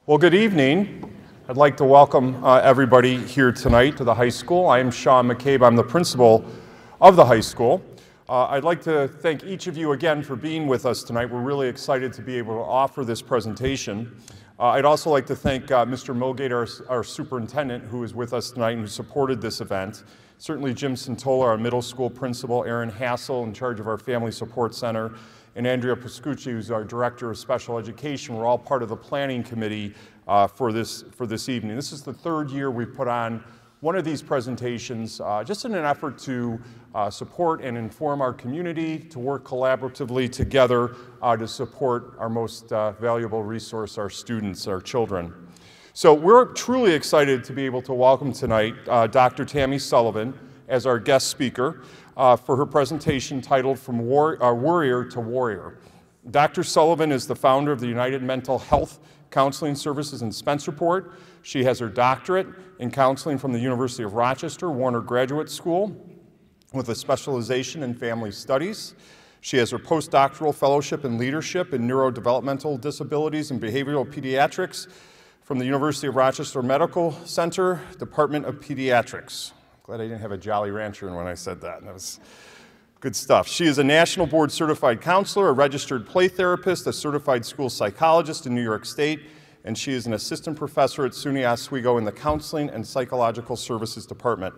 Well, good evening. I'd like to welcome everybody here tonight to the high school. I am Sean McCabe. I'm the principal of the high school. I'd like to thank each of you again for being with us tonight. We're really excited to be able to offer this presentation. I'd also like to thank Mr. Milgate, our superintendent, who is with us tonight and who supported this event. Certainly Jim Santola, our middle school principal, Aaron Hassel, in charge of our Family Support Center, and Andrea Pascucci, who's our Director of Special Education. We're all part of the planning committee for this evening. This is the third year we've put on one of these presentations just in an effort to support and inform our community, to work collaboratively together to support our most valuable resource, our students, our children. So we're truly excited to be able to welcome tonight Dr. Tami Sullivan as our guest speaker for her presentation titled From Worrier to Warrior. Dr. Sullivan is the founder of the United Mental Health Counseling Services in Spencerport. She has her doctorate in counseling from the University of Rochester, Warner Graduate School, with a specialization in family studies. She has her postdoctoral fellowship in leadership in neurodevelopmental disabilities and behavioral pediatrics from the University of Rochester Medical Center, Department of Pediatrics. Glad I didn't have a Jolly Rancher when I said that. That was good stuff. She is a national board certified counselor, a registered play therapist, a certified school psychologist in New York State, and she is an assistant professor at SUNY Oswego in the Counseling and Psychological Services Department.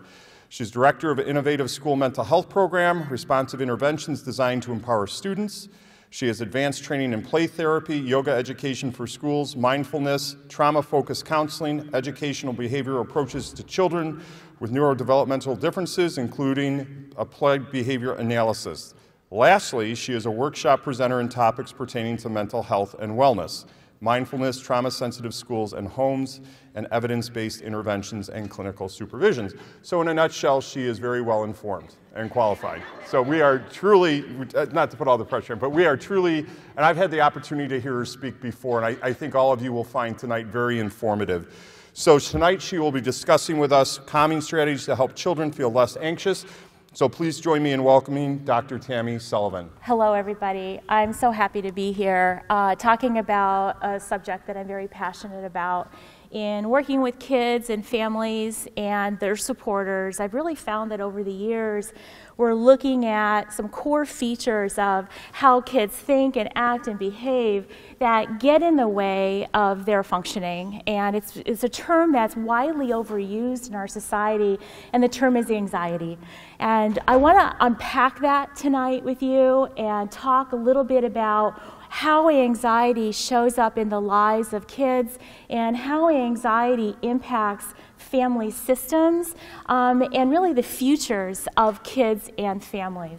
She's director of an innovative school mental health program, responsive interventions designed to empower students. She has advanced training in play therapy, yoga education for schools, mindfulness, trauma-focused counseling, educational behavioral approaches to children with neurodevelopmental differences, including applied behavior analysis. Lastly, she is a workshop presenter in topics pertaining to mental health and wellness, mindfulness, trauma-sensitive schools and homes, and evidence-based interventions and clinical supervisions. So in a nutshell, she is very well informed and qualified. So we are truly, not to put all the pressure on, but we are truly, and I've had the opportunity to hear her speak before, and I think all of you will find tonight very informative. So tonight she will be discussing with us calming strategies to help children feel less anxious. So please join me in welcoming Dr. Tami Sullivan. Hello, everybody. I'm so happy to be here talking about a subject that I'm very passionate about. In working with kids and families and their supporters, I've really found that over the years, we're looking at some core features of how kids think and act and behave that get in the way of their functioning. And it's a term that's widely overused in our society, and the term is anxiety. And I want to unpack that tonight with you and talk a little bit about how anxiety shows up in the lives of kids and how anxiety impacts family systems and really the futures of kids and families.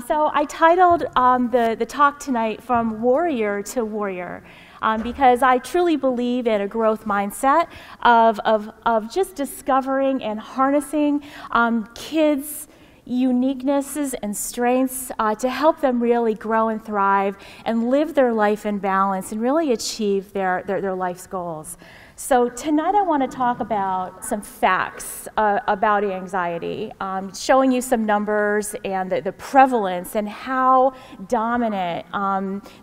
So I titled the talk tonight From Worrier to Warrior because I truly believe in a growth mindset of just discovering and harnessing kids' uniquenesses and strengths to help them really grow and thrive and live their life in balance and really achieve their life's goals. So tonight I want to talk about some facts about anxiety, showing you some numbers and the prevalence and how dominant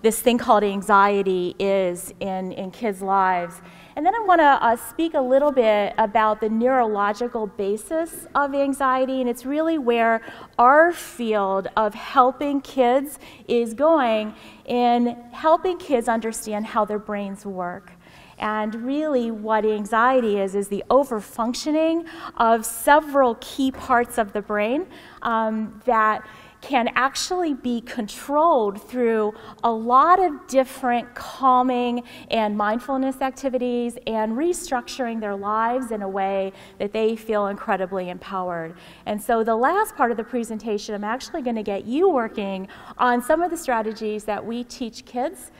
this thing called anxiety is in kids' lives. And then I want to speak a little bit about the neurological basis of anxiety, and it's really where our field of helping kids is going in helping kids understand how their brains work. And really what anxiety is the overfunctioning of several key parts of the brain that can actually be controlled through a lot of different calming and mindfulness activities and restructuring their lives in a way that they feel incredibly empowered. And so the last part of the presentation, I'm actually going to get you working on some of the strategies that we teach kids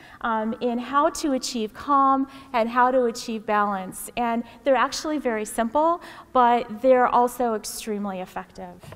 in how to achieve calm and how to achieve balance. And they're actually very simple, but they're also extremely effective.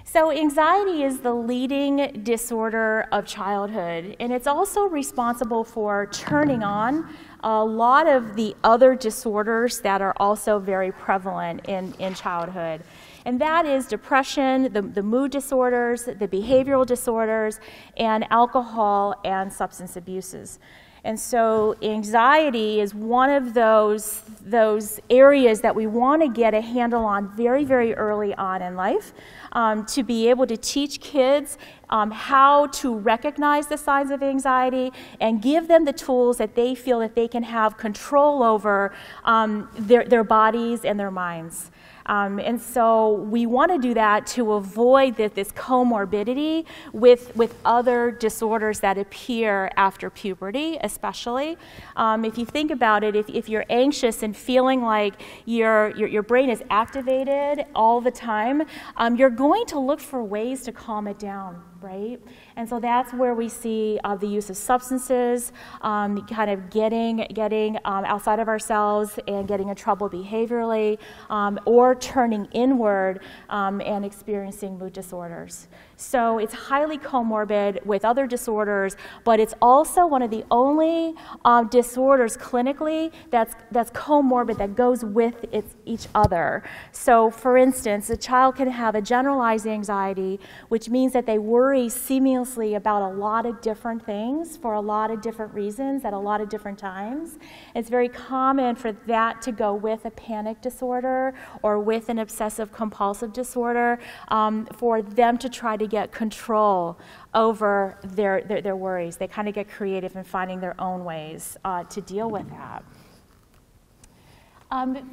So anxiety is the leading disorder of childhood, and it's also responsible for turning on a lot of the other disorders that are also very prevalent in childhood. And that is depression, the mood disorders, the behavioral disorders, and alcohol and substance abuses. And so anxiety is one of those areas that we want to get a handle on very, very early on in life, to be able to teach kids how to recognize the signs of anxiety and give them the tools that they feel that they can have control over their bodies and their minds. And so we want to do that to avoid this comorbidity with other disorders that appear after puberty, especially. If you think about it, if you're anxious and feeling like your brain is activated all the time, you're going to look for ways to calm it down, right? And so that's where we see the use of substances, kind of getting outside of ourselves and getting in trouble behaviorally, or turning inward and experiencing mood disorders. So it's highly comorbid with other disorders, but it's also one of the only disorders clinically that's comorbid, that goes with each other. So for instance, a child can have a generalized anxiety, which means that they worry seamlessly about a lot of different things for a lot of different reasons at a lot of different times. It's very common for that to go with a panic disorder or with an obsessive compulsive disorder, for them to try to get control over their worries. They kind of get creative in finding their own ways to deal with that.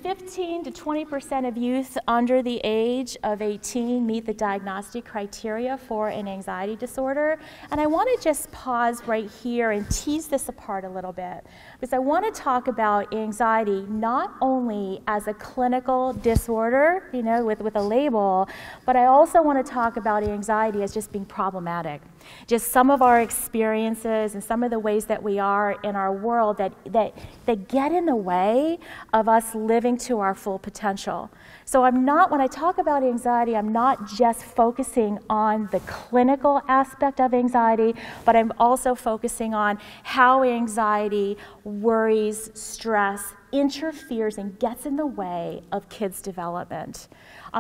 15 to 20% of youth under the age of 18 meet the diagnostic criteria for an anxiety disorder. And I want to just pause right here and tease this apart a little bit, because I want to talk about anxiety not only as a clinical disorder, you know, with a label, but I also want to talk about anxiety as just being problematic. Just some of our experiences and some of the ways that we are in our world that get in the way of us living to our full potential. So when I talk about anxiety, I'm not just focusing on the clinical aspect of anxiety, but I'm also focusing on how anxiety, worries, stress, interferes and gets in the way of kids' development.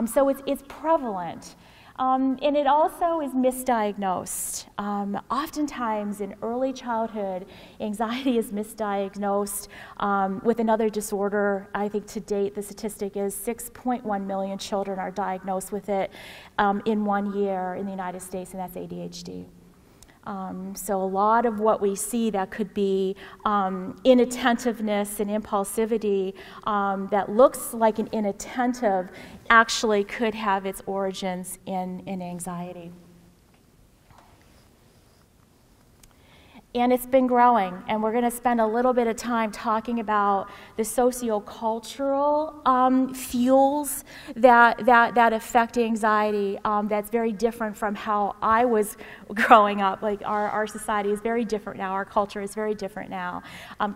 So it's prevalent. And it also is misdiagnosed. Oftentimes in early childhood, anxiety is misdiagnosed with another disorder. I think to date the statistic is 6.1 million children are diagnosed with it in 1 year in the United States, and that's ADHD. So a lot of what we see that could be inattentiveness and impulsivity that looks like an inattentive actually could have its origins in anxiety. And it's been growing, and we're going to spend a little bit of time talking about the sociocultural fuels that affect anxiety. That's very different from how I was growing up. Like our society is very different now. Our culture is very different now.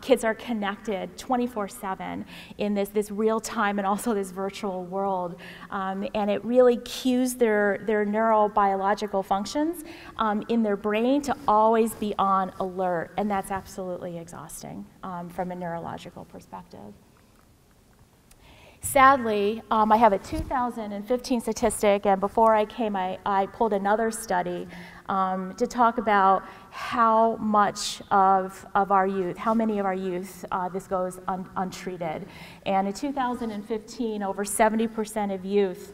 Kids are connected 24/7 in this real time and also this virtual world, and it really cues their neurobiological functions in their brain to always be on alert, and that's absolutely exhausting from a neurological perspective. Sadly, I have a 2015 statistic, and before I came, I pulled another study to talk about how much of our youth, how many of our youth this goes untreated. And in 2015, over 70% of youth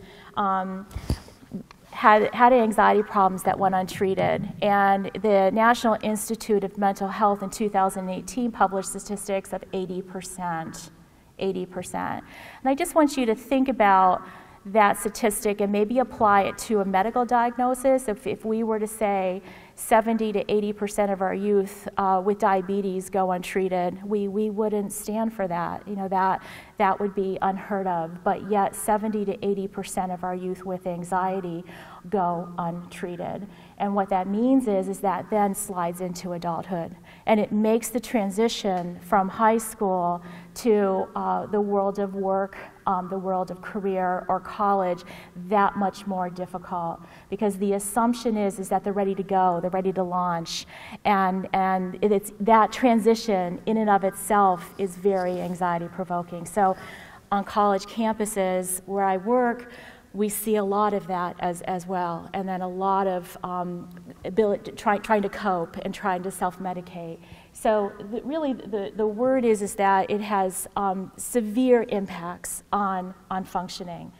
had anxiety problems that went untreated. And the National Institute of Mental Health in 2018 published statistics of 80%. 80%. And I just want you to think about that statistic and maybe apply it to a medical diagnosis. If we were to say 70 to 80% of our youth with diabetes go untreated, we wouldn't stand for that. You know, that would be unheard of. But yet 70 to 80% of our youth with anxiety go untreated. And what that means is that then slides into adulthood. And it makes the transition from high school to the world of work, the world of career or college, that much more difficult, because the assumption is that they're ready to go, they're ready to launch, and it's that transition in and of itself is very anxiety provoking. So on college campuses where I work, we see a lot of that as well, and then a lot of trying to cope and trying to self-medicate. So really the word is that it has severe impacts on functioning.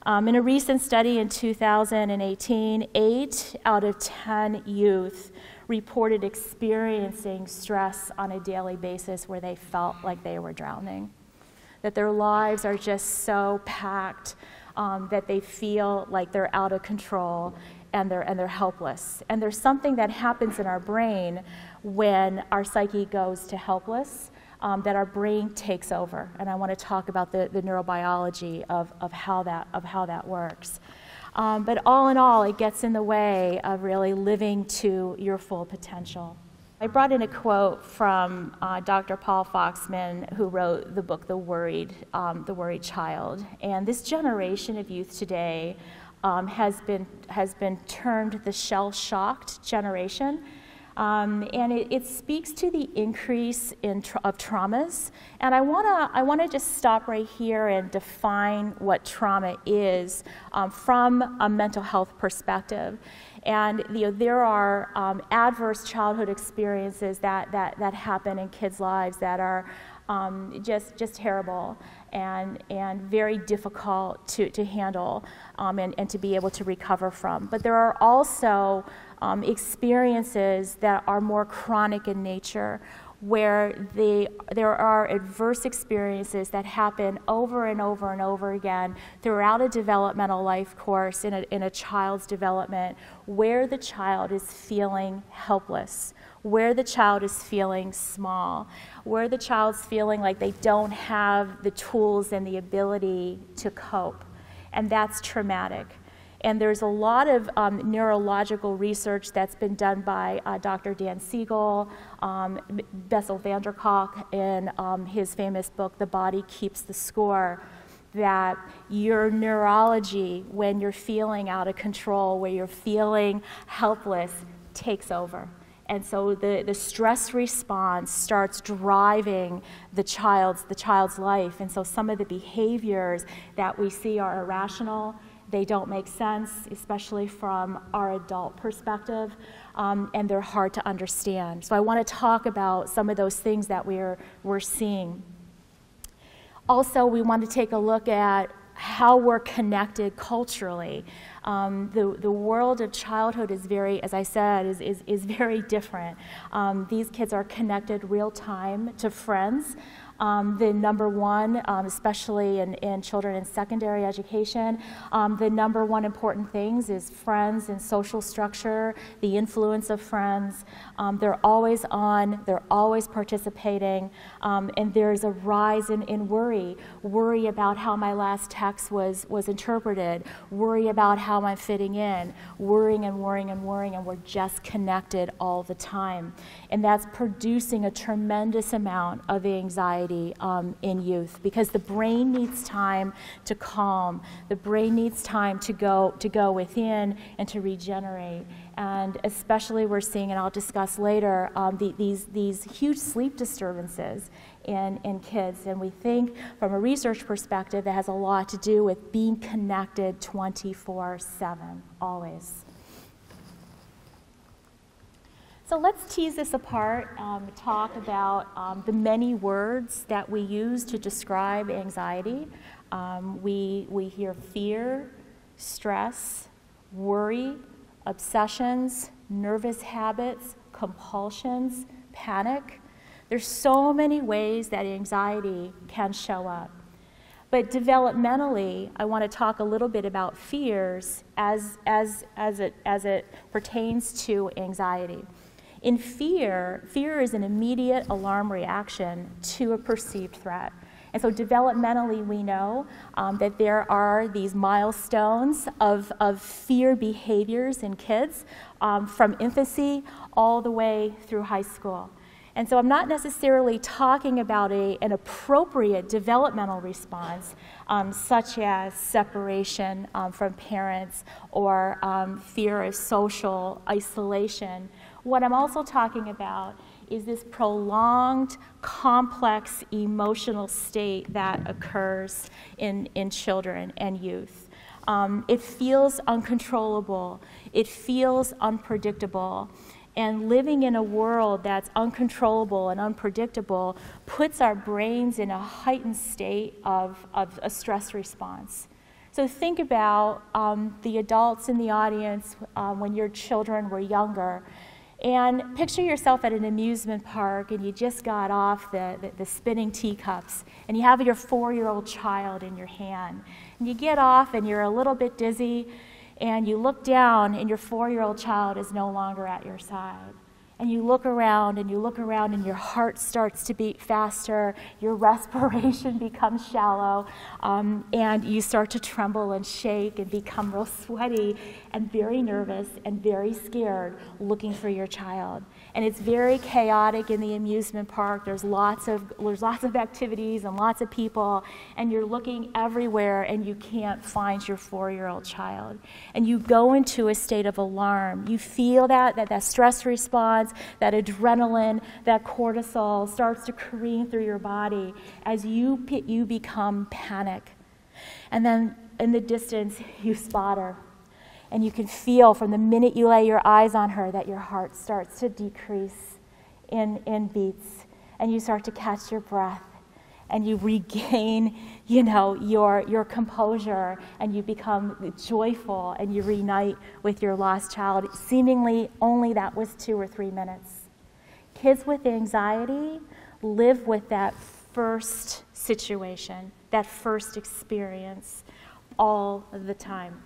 In a recent study in 2018, 8 out of 10 youth reported experiencing stress on a daily basis where they felt like they were drowning, that their lives are just so packed that they feel like they're out of control and they're helpless. And there's something that happens in our brain when our psyche goes to helpless, that our brain takes over. And I want to talk about the neurobiology of how that works. But all in all, it gets in the way of really living to your full potential. I brought in a quote from Dr. Paul Foxman, who wrote the book The Worried Child. And this generation of youth today has been termed the shell-shocked generation. And it speaks to the increase of traumas. And I wanna just stop right here and define what trauma is from a mental health perspective. And there are adverse childhood experiences that happen in kids' lives that are just terrible and very difficult to handle and to be able to recover from. But there are also experiences that are more chronic in nature, where there are adverse experiences that happen over and over and over again throughout a developmental life course in a child's development, where the child is feeling helpless, where the child is feeling small, where the child's feeling like they don't have the tools and the ability to cope. And that's traumatic. And there's a lot of neurological research that's been done by Dr. Dan Siegel, Bessel van der Kolk, in his famous book, The Body Keeps the Score, that your neurology, when you're feeling out of control, where you're feeling helpless, takes over. And so the stress response starts driving the child's life. And so some of the behaviors that we see are irrational. They don't make sense, especially from our adult perspective, and they're hard to understand. So I want to talk about some of those things that we're seeing. Also, we want to take a look at how we're connected culturally. The world of childhood is very, as I said, is very different. These kids are connected real time to friends. The number one, especially in children in secondary education, the number one important things is friends and social structure, the influence of friends. They're always on, they're always participating, and there's a rise in worry about how my last text was interpreted, worry about how I'm fitting in, worrying, and we're just connected all the time. And that's producing a tremendous amount of anxiety in youth, because the brain needs time to calm. The brain needs time to go within and to regenerate. And especially we're seeing, and I'll discuss later, these huge sleep disturbances in kids. And we think from a research perspective that has a lot to do with being connected 24/7, always. So let's tease this apart, talk about the many words that we use to describe anxiety. We hear fear, stress, worry, obsessions, nervous habits, compulsions, panic. There's so many ways that anxiety can show up. But developmentally, I want to talk a little bit about fears as it pertains to anxiety. In fear is an immediate alarm reaction to a perceived threat. And so developmentally, we know that there are these milestones of fear behaviors in kids from infancy all the way through high school. And so I'm not necessarily talking about an appropriate developmental response, such as separation from parents or fear of social isolation. What I'm also talking about is this prolonged, complex emotional state that occurs in children and youth. It feels uncontrollable. It feels unpredictable. And living in a world that's uncontrollable and unpredictable puts our brains in a heightened state of a stress response. So think about the adults in the audience when your children were younger. And picture yourself at an amusement park and you just got off the spinning teacups and you have your 4-year-old child in your hand. And you get off and you're a little bit dizzy and you look down and your 4-year-old child is no longer at your side. And you look around and your heart starts to beat faster, your respiration becomes shallow, and you start to tremble and shake and become real sweaty and very nervous and very scared looking for your child. And it's very chaotic in the amusement park. There's lots of activities and lots of people, and you're looking everywhere and you can't find your 4-year-old child. And you go into a state of alarm. You feel that stress response, that adrenaline, that cortisol starts to careen through your body as you become panic. And then in the distance, you spot her. And you can feel from the minute you lay your eyes on her that your heart starts to decrease in beats. And you start to catch your breath. And you regain, your composure. And you become joyful. And you reunite with your lost child. Seemingly only that was 2 or 3 minutes. Kids with anxiety live with that first situation, that first experience all the time.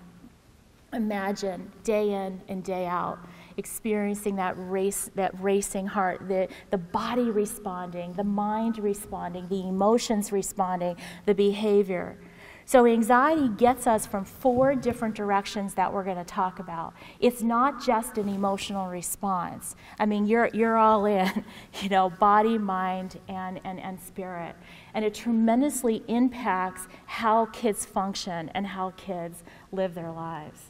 Imagine day in and day out experiencing that racing heart, the body responding, the mind responding, the emotions responding, the behavior. So anxiety gets us from 4 different directions that we're going to talk about. It's not just an emotional response. I mean, you're all in, body, mind, and spirit. And it tremendously impacts how kids function and how kids live their lives.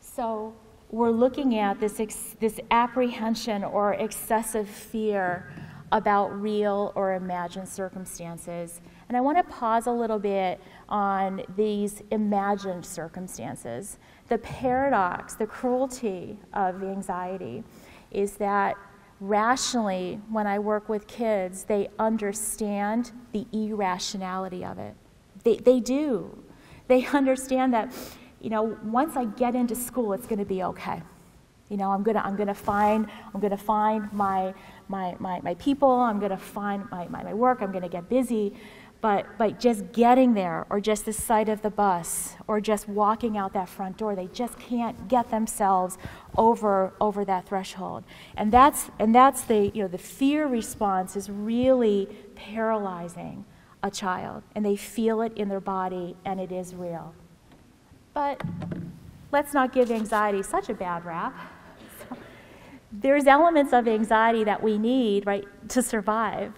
So we're looking at this apprehension or excessive fear about real or imagined circumstances. And I want to pause a little bit on these imagined circumstances. The paradox, the cruelty of the anxiety is that rationally, when I work with kids, they understand the irrationality of it. They do. They understand that once I get into school, it's going to be okay. I'm going to find my people. I'm going to find my work. I'm going to get busy. But just getting there, or just the sight of the bus, or just walking out that front door, they just can't get themselves over that threshold. And that's the fear response is really paralyzing a child, and they feel it in their body, and it is real. But let's not give anxiety such a bad rap. There's elements of anxiety that we need, right, to survive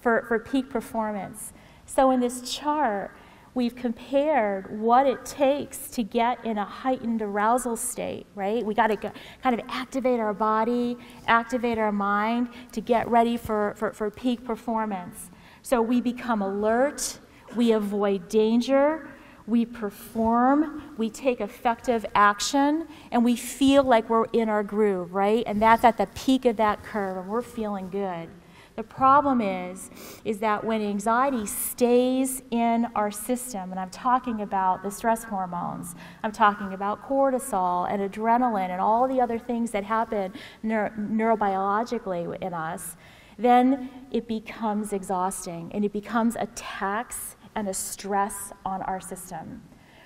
for peak performance. So in this chart, we've compared what it takes to get in a heightened arousal state, right? We got to kind of activate our body, activate our mind to get ready for peak performance. So we become alert, we avoid danger, we perform, we take effective action, and we feel like we're in our groove, right? And that's at the peak of that curve, and we're feeling good. The problem is that when anxiety stays in our system, and I'm talking about the stress hormones, I'm talking about cortisol and adrenaline and all the other things that happen neurobiologically in us, then it becomes exhausting, and it becomes a tax and a stress on our system.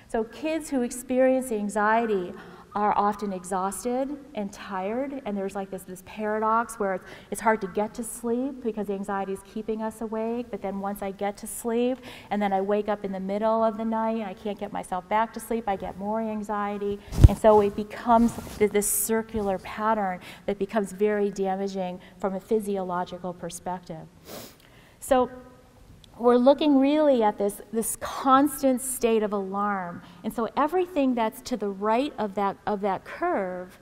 So kids who experience anxiety are often exhausted and tired, and there's like this paradox where it's hard to get to sleep because anxiety is keeping us awake, but then once I get to sleep and then I wake up in the middle of the night and I can't get myself back to sleep, I get more anxiety, and so it becomes this circular pattern that becomes very damaging from a physiological perspective. So we're looking really at this constant state of alarm. And so everything that's to the right of that curve,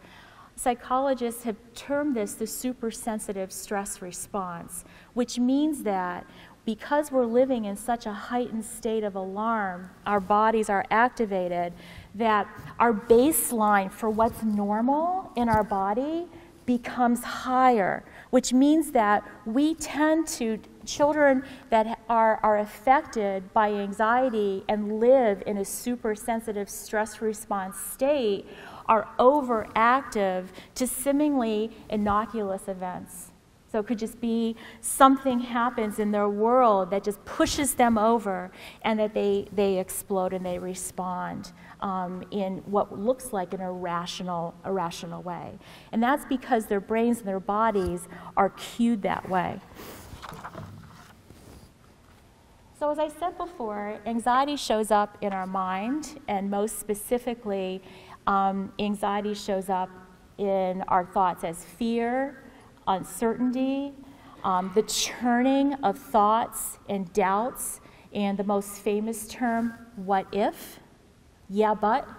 psychologists have termed this the supersensitive stress response, which means that because we're living in such a heightened state of alarm, our bodies are activated, that our baseline for what's normal in our body becomes higher, which means that we tend to, children that are affected by anxiety and live in a super sensitive stress response state are overactive to seemingly innocuous events. So it could just be something happens in their world that just pushes them over, and that they explode and they respond in what looks like an irrational way. And that's because their brains and their bodies are cued that way. So as I said before, anxiety shows up in our mind, and most specifically, anxiety shows up in our thoughts as fear, uncertainty, the churning of thoughts and doubts, and the most famous term, what if? Yeah, but.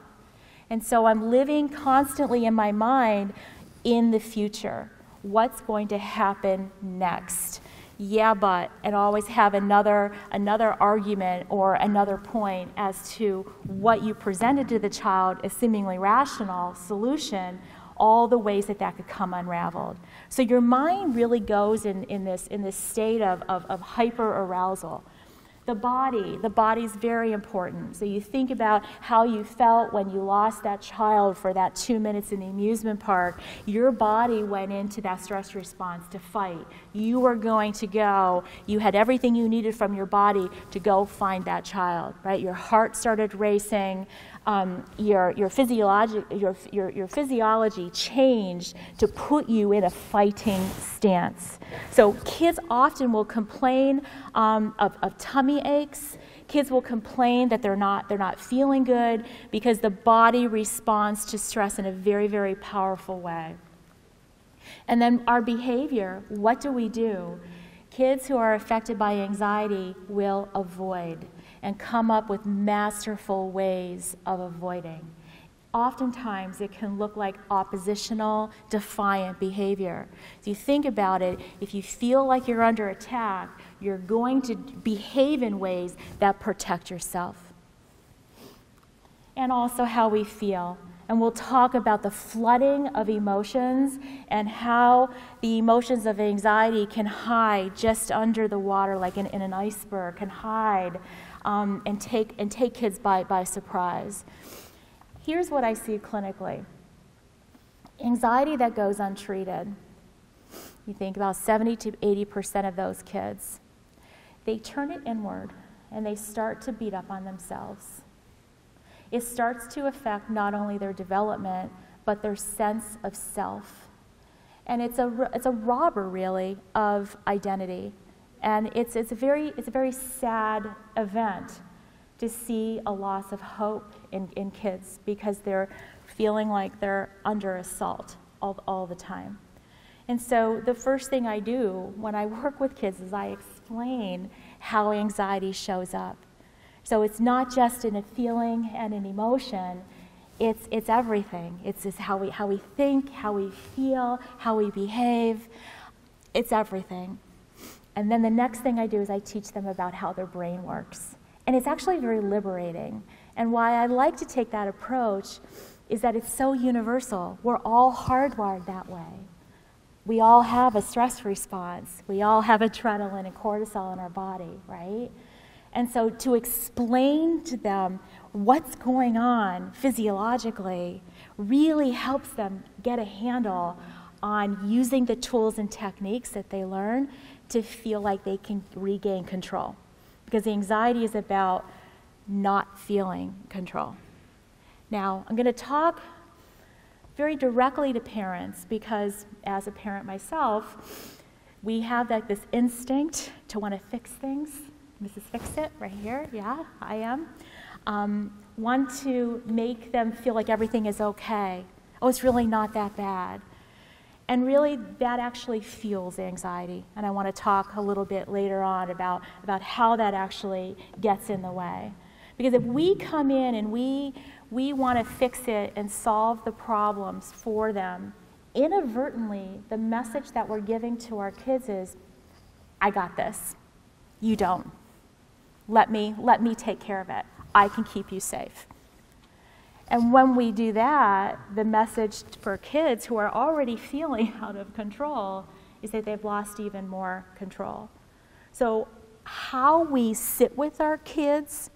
And so I'm living constantly in my mind in the future. What's going to happen next? Yeah, but, and always have another argument or another point as to what you presented to the child as seemingly rational solution, all the ways that could come unraveled. So your mind really goes in this state of hyper arousal. The body's very important. So you think about how you felt when you lost that child for that 2 minutes in the amusement park. Your body went into that stress response to fight. You were going to go. You had everything you needed from your body to go find that child, right? Your heart started racing. Your physiology changed to put you in a fighting stance. So kids often will complain of tummy aches. Kids will complain that they're not feeling good because the body responds to stress in a very, very powerful way. And then our behavior, what do? Kids who are affected by anxiety will avoid and come up with masterful ways of avoiding. Oftentimes, it can look like oppositional, defiant behavior. If you think about it, if you feel like you're under attack, you're going to behave in ways that protect yourself. And also how we feel. And we'll talk about the flooding of emotions and how the emotions of anxiety can hide just under the water, like in an iceberg, can hide and take kids by surprise. Here's what I see clinically. Anxiety that goes untreated. You think about 70 to 80% of those kids, they turn it inward and they start to beat up on themselves. It starts to affect not only their development, but their sense of self. And it's a robber, really, of identity. And it's a very sad event to see a loss of hope in kids because they're feeling like they're under assault all the time. And so the first thing I do when I work with kids is I explain how anxiety shows up. So it's not just in a feeling and an emotion, it's everything. It's just how we think, how we feel, how we behave. It's everything. And then the next thing I do is I teach them about how their brain works. And it's actually very liberating. And why I like to take that approach is that it's so universal. We're all hardwired that way. We all have a stress response. We all have adrenaline and cortisol in our body, right? And so to explain to them what's going on physiologically really helps them get a handle on using the tools and techniques that they learn to feel like they can regain control. Because anxiety is about not feeling control. Now, I'm going to talk very directly to parents because as a parent myself, we have this instinct to want to fix things. Mrs. Fix-It, right here, yeah, I am. Want to make them feel like everything is okay. Oh, it's really not that bad. And really, that actually fuels anxiety. And I want to talk a little bit later on about how that actually gets in the way. Because if we come in and we want to fix it and solve the problems for them, inadvertently, the message that we're giving to our kids is, I got this. You don't. Let me take care of it. I can keep you safe. And when we do that, the message for kids who are already feeling out of control is that they've lost even more control. So how we sit with our kids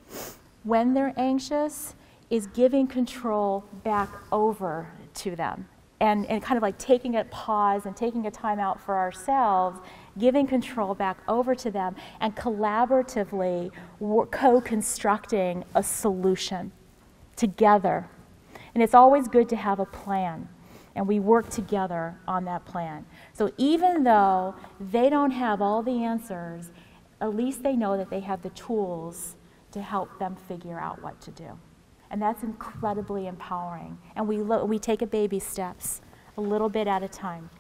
when they're anxious is giving control back over to them. And kind of like taking a pause and taking a time out for ourselves, giving control back over to them, and collaboratively co-constructing a solution together. And it's always good to have a plan, and we work together on that plan. So even though they don't have all the answers, at least they know that they have the tools to help them figure out what to do. And that's incredibly empowering. And we take it baby steps, a little bit at a time.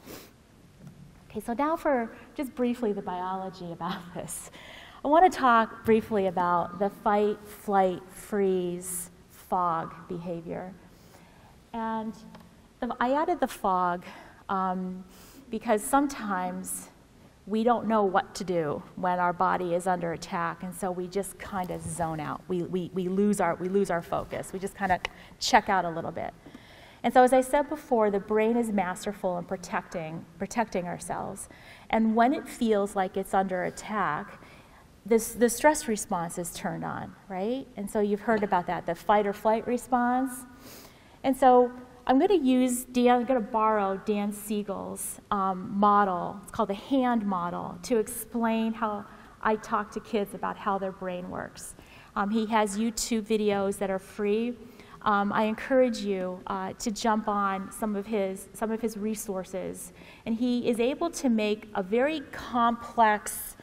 Okay, so now for just briefly the biology about this. I want to talk briefly about the fight, flight, freeze, fog behavior. And I added the fog because sometimes we don't know what to do when our body is under attack, and so we just kind of zone out. We lose our focus. We just kind of check out a little bit. And so as I said before, the brain is masterful in protecting ourselves. And when it feels like it's under attack, the stress response is turned on, right? And so you've heard about that, the fight or flight response. And so I'm going to borrow Dan Siegel's model. It's called the hand model, to explain how I talk to kids about how their brain works. He has YouTube videos that are free. I encourage you to jump on some of his resources, and he is able to make a very complex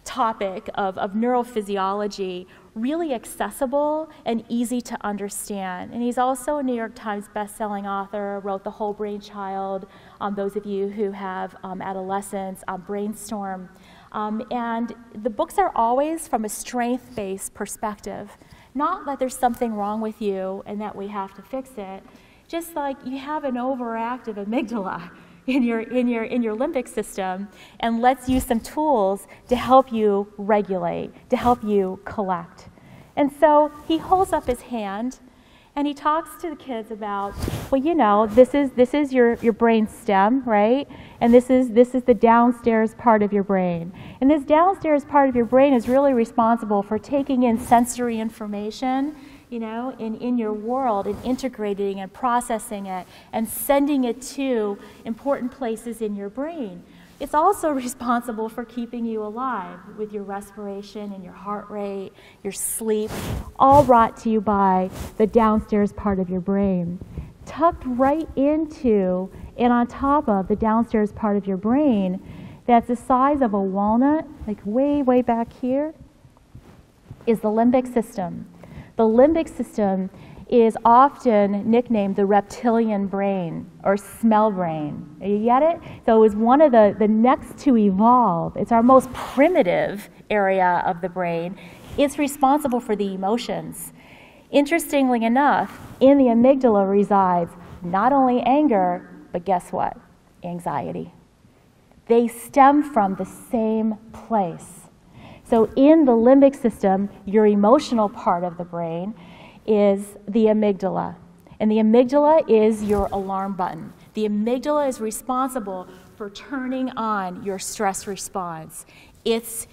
topic of neurophysiology really accessible and easy to understand. And he's also a New York Times bestselling author, wrote The Whole Brain Child, those of you who have adolescents, Brainstorm. And the books are always from a strength-based perspective. Not that there's something wrong with you and that we have to fix it, just like you have an overactive amygdala in your limbic system, and let's use some tools to help you regulate, to help you collect. And so he holds up his hand and he talks to the kids about, well, you know, this is your brain stem, right? And this is the downstairs part of your brain. And this downstairs part of your brain is really responsible for taking in sensory information, you know, in your world, and integrating and processing it and sending it to important places in your brain. It's also responsible for keeping you alive with your respiration and your heart rate, your sleep, all brought to you by the downstairs part of your brain. Tucked right into and on top of the downstairs part of your brain, that's the size of a walnut, like way, way back here, is the limbic system. The limbic system is often nicknamed the reptilian brain or smell brain. You get it? So it was one of the next to evolve. It's our most primitive area of the brain. It's responsible for the emotions. Interestingly enough, in the amygdala resides not only anger, but guess what? Anxiety. They stem from the same place. So in the limbic system, your emotional part of the brain is the amygdala. And the amygdala is your alarm button. The amygdala is responsible for turning on your stress response. It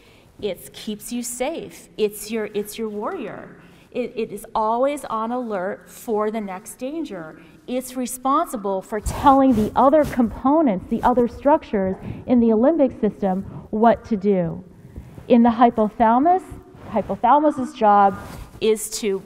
keeps you safe. It's your warrior. It is always on alert for the next danger. It's responsible for telling the other components, the other structures in the limbic system what to do. In the hypothalamus's job is to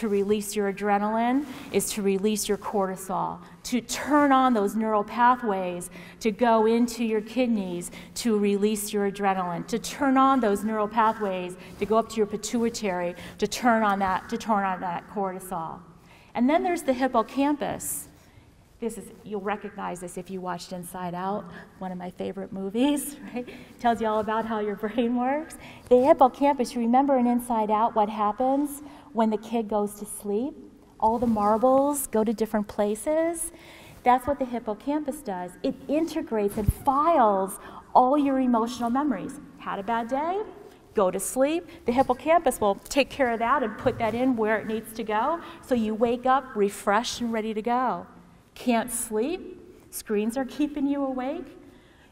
release your adrenaline, is to release your cortisol, to turn on those neural pathways to go into your kidneys to release your adrenaline, to turn on those neural pathways to go up to your pituitary to turn on that cortisol. And then there's the hippocampus. You'll recognize this if you watched Inside Out, one of my favorite movies, right? Tells you all about how your brain works. The hippocampus, you remember in Inside Out what happens when the kid goes to sleep? All the marbles go to different places. That's what the hippocampus does. It integrates and files all your emotional memories. Had a bad day? go to sleep. The hippocampus will take care of that and put that in where it needs to go. So you wake up refreshed and ready to go. Can't sleep? Screens are keeping you awake.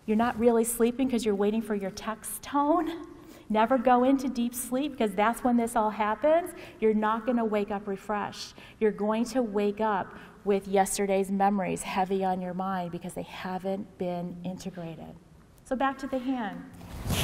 You're not really sleeping because you're waiting for your text tone. Never go into deep sleep because that's when this all happens. You're not going to wake up refreshed. You're going to wake up with yesterday's memories heavy on your mind because they haven't been integrated. So back to the hand.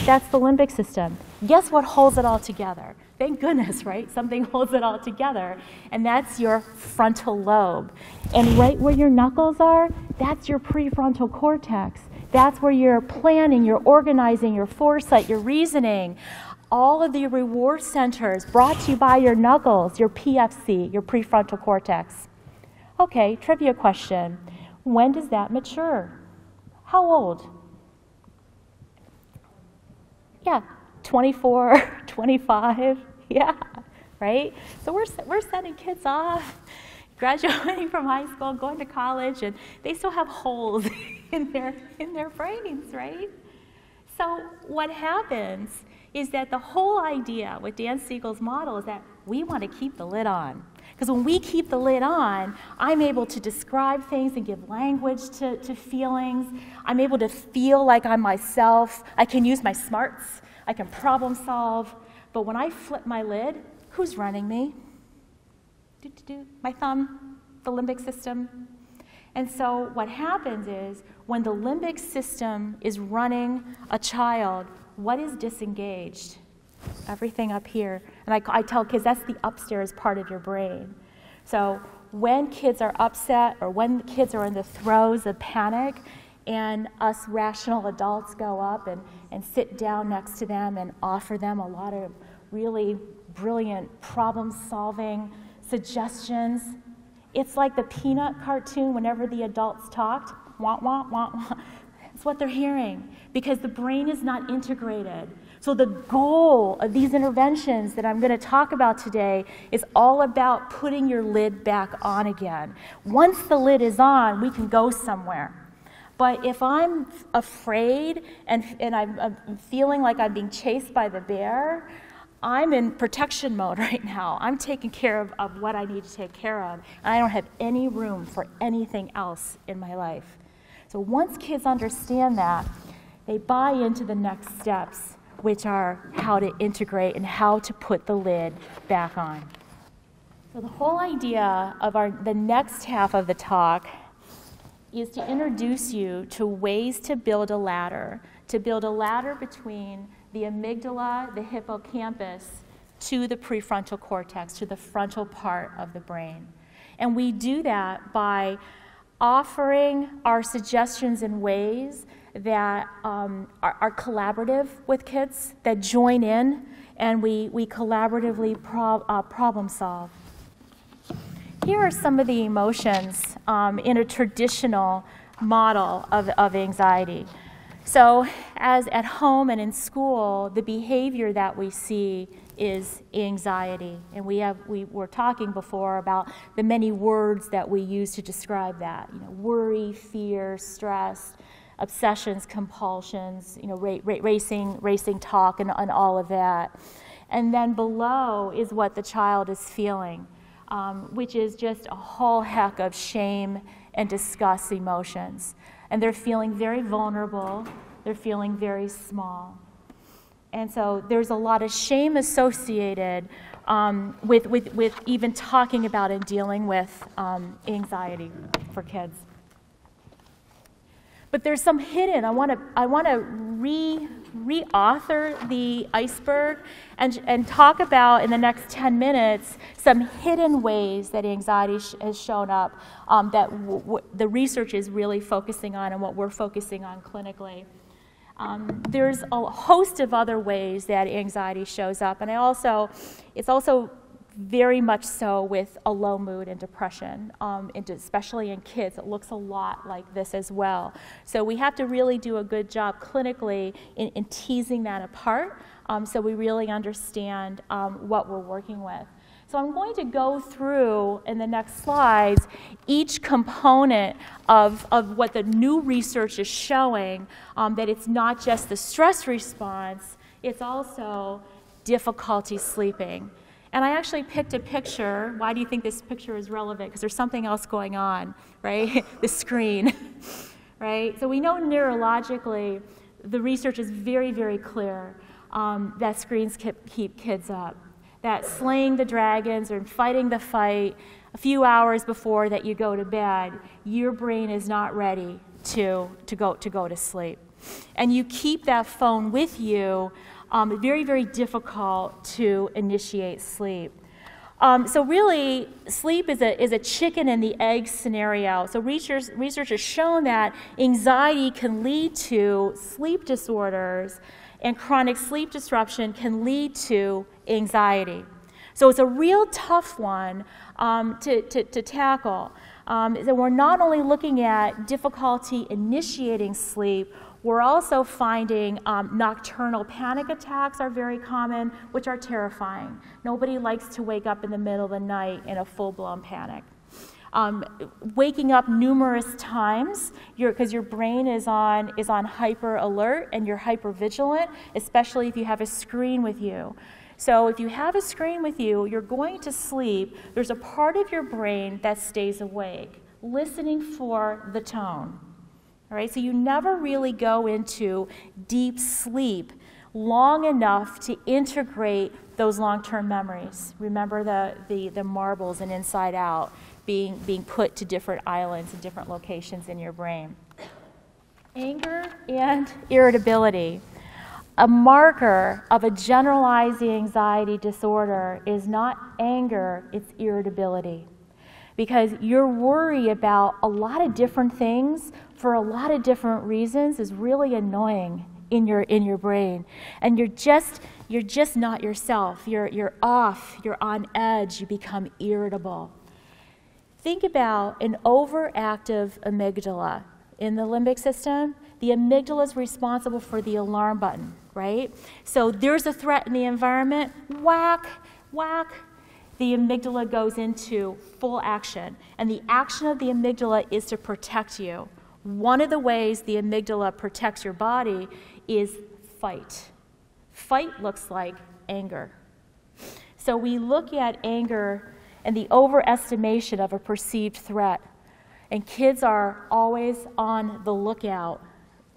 That's the limbic system. Guess what holds it all together? Thank goodness, right? Something holds it all together, and that's your frontal lobe. And right where your knuckles are, that's your prefrontal cortex. That's where you're planning, you're organizing, your foresight, your reasoning. All of the reward centers brought to you by your knuckles, your PFC, your prefrontal cortex. Okay, trivia question. When does that mature? How old? Yeah, 24, 25, yeah, right? So we're sending kids off, graduating from high school, going to college, and they still have holes in their brains, right? So what happens is that the whole idea with Dan Siegel's model is that we want to keep the lid on. Because when we keep the lid on, I'm able to describe things and give language to feelings. I'm able to feel like I'm myself. I can use my smarts. I can problem solve. But when I flip my lid, who's running me? My thumb, the limbic system. And so what happens is when the limbic system is running a child, what is disengaged? Everything up here. And I tell kids that's the upstairs part of your brain. So when kids are upset or when kids are in the throes of panic and us rational adults go up and sit down next to them and offer them a lot of really brilliant problem-solving suggestions, it's like the Peanut cartoon whenever the adults talked, wah, wah, wah, wah. It's what they're hearing because the brain is not integrated. So the goal of these interventions that I'm going to talk about today is all about putting your lid back on again. Once the lid is on, we can go somewhere. But if I'm afraid and I'm feeling like I'm being chased by the bear, I'm in protection mode right now. I'm taking care of what I need to take care of, and I don't have any room for anything else in my life. So once kids understand that, they buy into the next steps, which are how to integrate and how to put the lid back on. So the whole idea of the next half of the talk is to introduce you to ways to build a ladder between the amygdala, the hippocampus, to the prefrontal cortex, to the frontal part of the brain. And we do that by offering our suggestions in ways that are collaborative with kids, that join in, and we collaboratively problem solve. Here are some of the emotions in a traditional model of anxiety. So as at home and in school, the behavior that we see is anxiety. And we were talking before about the many words that we use to describe that. Worry, fear, stress, obsessions, compulsions, racing talk and all of that. And then below is what the child is feeling, which is just a whole heck of shame and disgust emotions. And they're feeling very vulnerable, they're feeling very small. And so there's a lot of shame associated with even talking about and dealing with anxiety for kids. But there's some hidden. I want to re-author the iceberg and talk about in the next 10 minutes some hidden ways that anxiety has shown up that the research is really focusing on and what we're focusing on clinically. There's a host of other ways that anxiety shows up, and it's also very much so with a low mood and depression, especially in kids. It looks a lot like this as well. So we have to really do a good job clinically in teasing that apart so we really understand what we're working with. So I'm going to go through, in the next slides, each component of what the new research is showing, that it's not just the stress response, It's also difficulty sleeping. And I actually picked a picture. Why do you think this picture is relevant? Because there's something else going on, right? The screen, right? So we know neurologically, the research is very, very clear that screens keep kids up. That slaying the dragons or fighting the fight a few hours before that you go to bed, your brain is not ready to go to sleep. And you keep that phone with you, very, very difficult to initiate sleep. So really, sleep is a chicken and the egg scenario. So research has shown that anxiety can lead to sleep disorders, and chronic sleep disruption can lead to anxiety. So it's a real tough one to tackle. So we're not only looking at difficulty initiating sleep, we're also finding nocturnal panic attacks are very common, which are terrifying. Nobody likes to wake up in the middle of the night in a full-blown panic. Waking up numerous times because your brain is on hyper alert and you're hyper vigilant, especially if you have a screen with you. So if you have a screen with you, you're going to sleep. There's a part of your brain that stays awake, listening for the tone. All right, so you never really go into deep sleep long enough to integrate those long-term memories. Remember the marbles in Inside Out being put to different islands and different locations in your brain. Anger and irritability. A marker of a generalized anxiety disorder is not anger, it's irritability. Because your worry about a lot of different things for a lot of different reasons is really annoying in your brain. And you're just not yourself. You're off, you're on edge, you become irritable. Think about an overactive amygdala in the limbic system. The amygdala is responsible for the alarm button, right? So there's a threat in the environment, whack, whack. The amygdala goes into full action. And the action of the amygdala is to protect you. One of the ways the amygdala protects your body is fight. Fight looks like anger. So we look at anger and the overestimation of a perceived threat. And kids are always on the lookout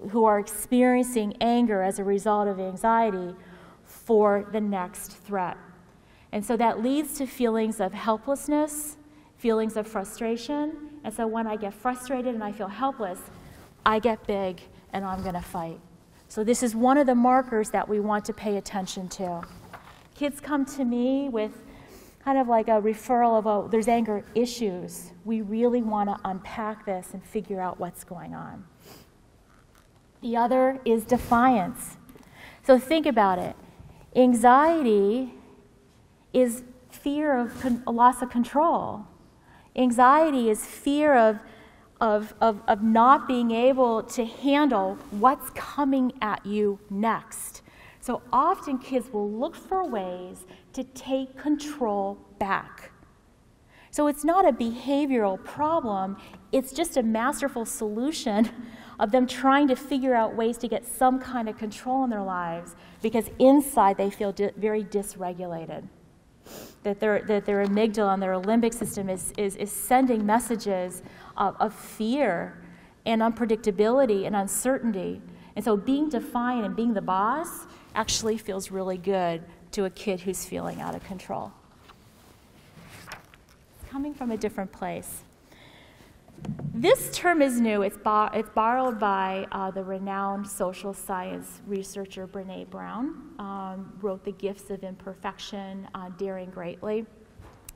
who are experiencing anger as a result of anxiety for the next threat. And so that leads to feelings of helplessness, feelings of frustration. And so when I get frustrated and I feel helpless, I get big and I'm going to fight. So this is one of the markers that we want to pay attention to. Kids come to me with kind of like a referral of, oh, there's anger issues. We really want to unpack this and figure out what's going on. The other is defiance. So think about it. Anxiety is fear of a loss of control. Anxiety is fear of not being able to handle what's coming at you next. So often kids will look for ways to take control back. So it's not a behavioral problem, it's just a masterful solution of them trying to figure out ways to get some kind of control in their lives because inside they feel very dysregulated. That their amygdala and their limbic system is sending messages of fear and unpredictability and uncertainty. And so being defiant and being the boss actually feels really good to a kid who's feeling out of control. It's coming from a different place. This term is new. It's borrowed by the renowned social science researcher Brené Brown, wrote The Gifts of Imperfection, Daring Greatly,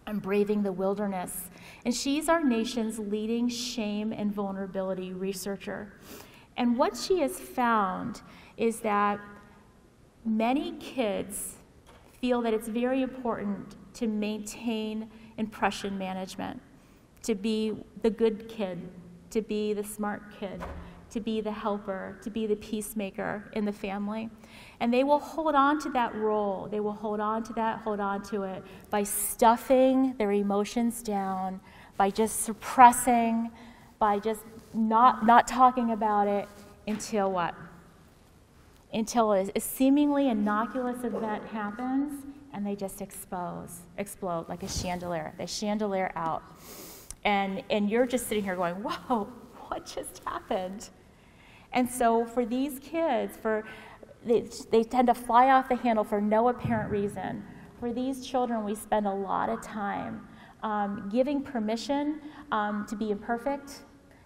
and Braving the Wilderness. And she's our nation's leading shame and vulnerability researcher. And what she has found is that many kids feel that it's very important to maintain impression management, to be the good kid, to be the smart kid, to be the helper, to be the peacemaker in the family. And they will hold on to that role. They will hold on to it by stuffing their emotions down, by just suppressing, by just not talking about it until what? until a seemingly innocuous event happens and they just explode like a chandelier. They chandelier out. And you're just sitting here going, whoa, what just happened? And so for these kids, they tend to fly off the handle for no apparent reason. For these children, we spend a lot of time giving permission to be imperfect,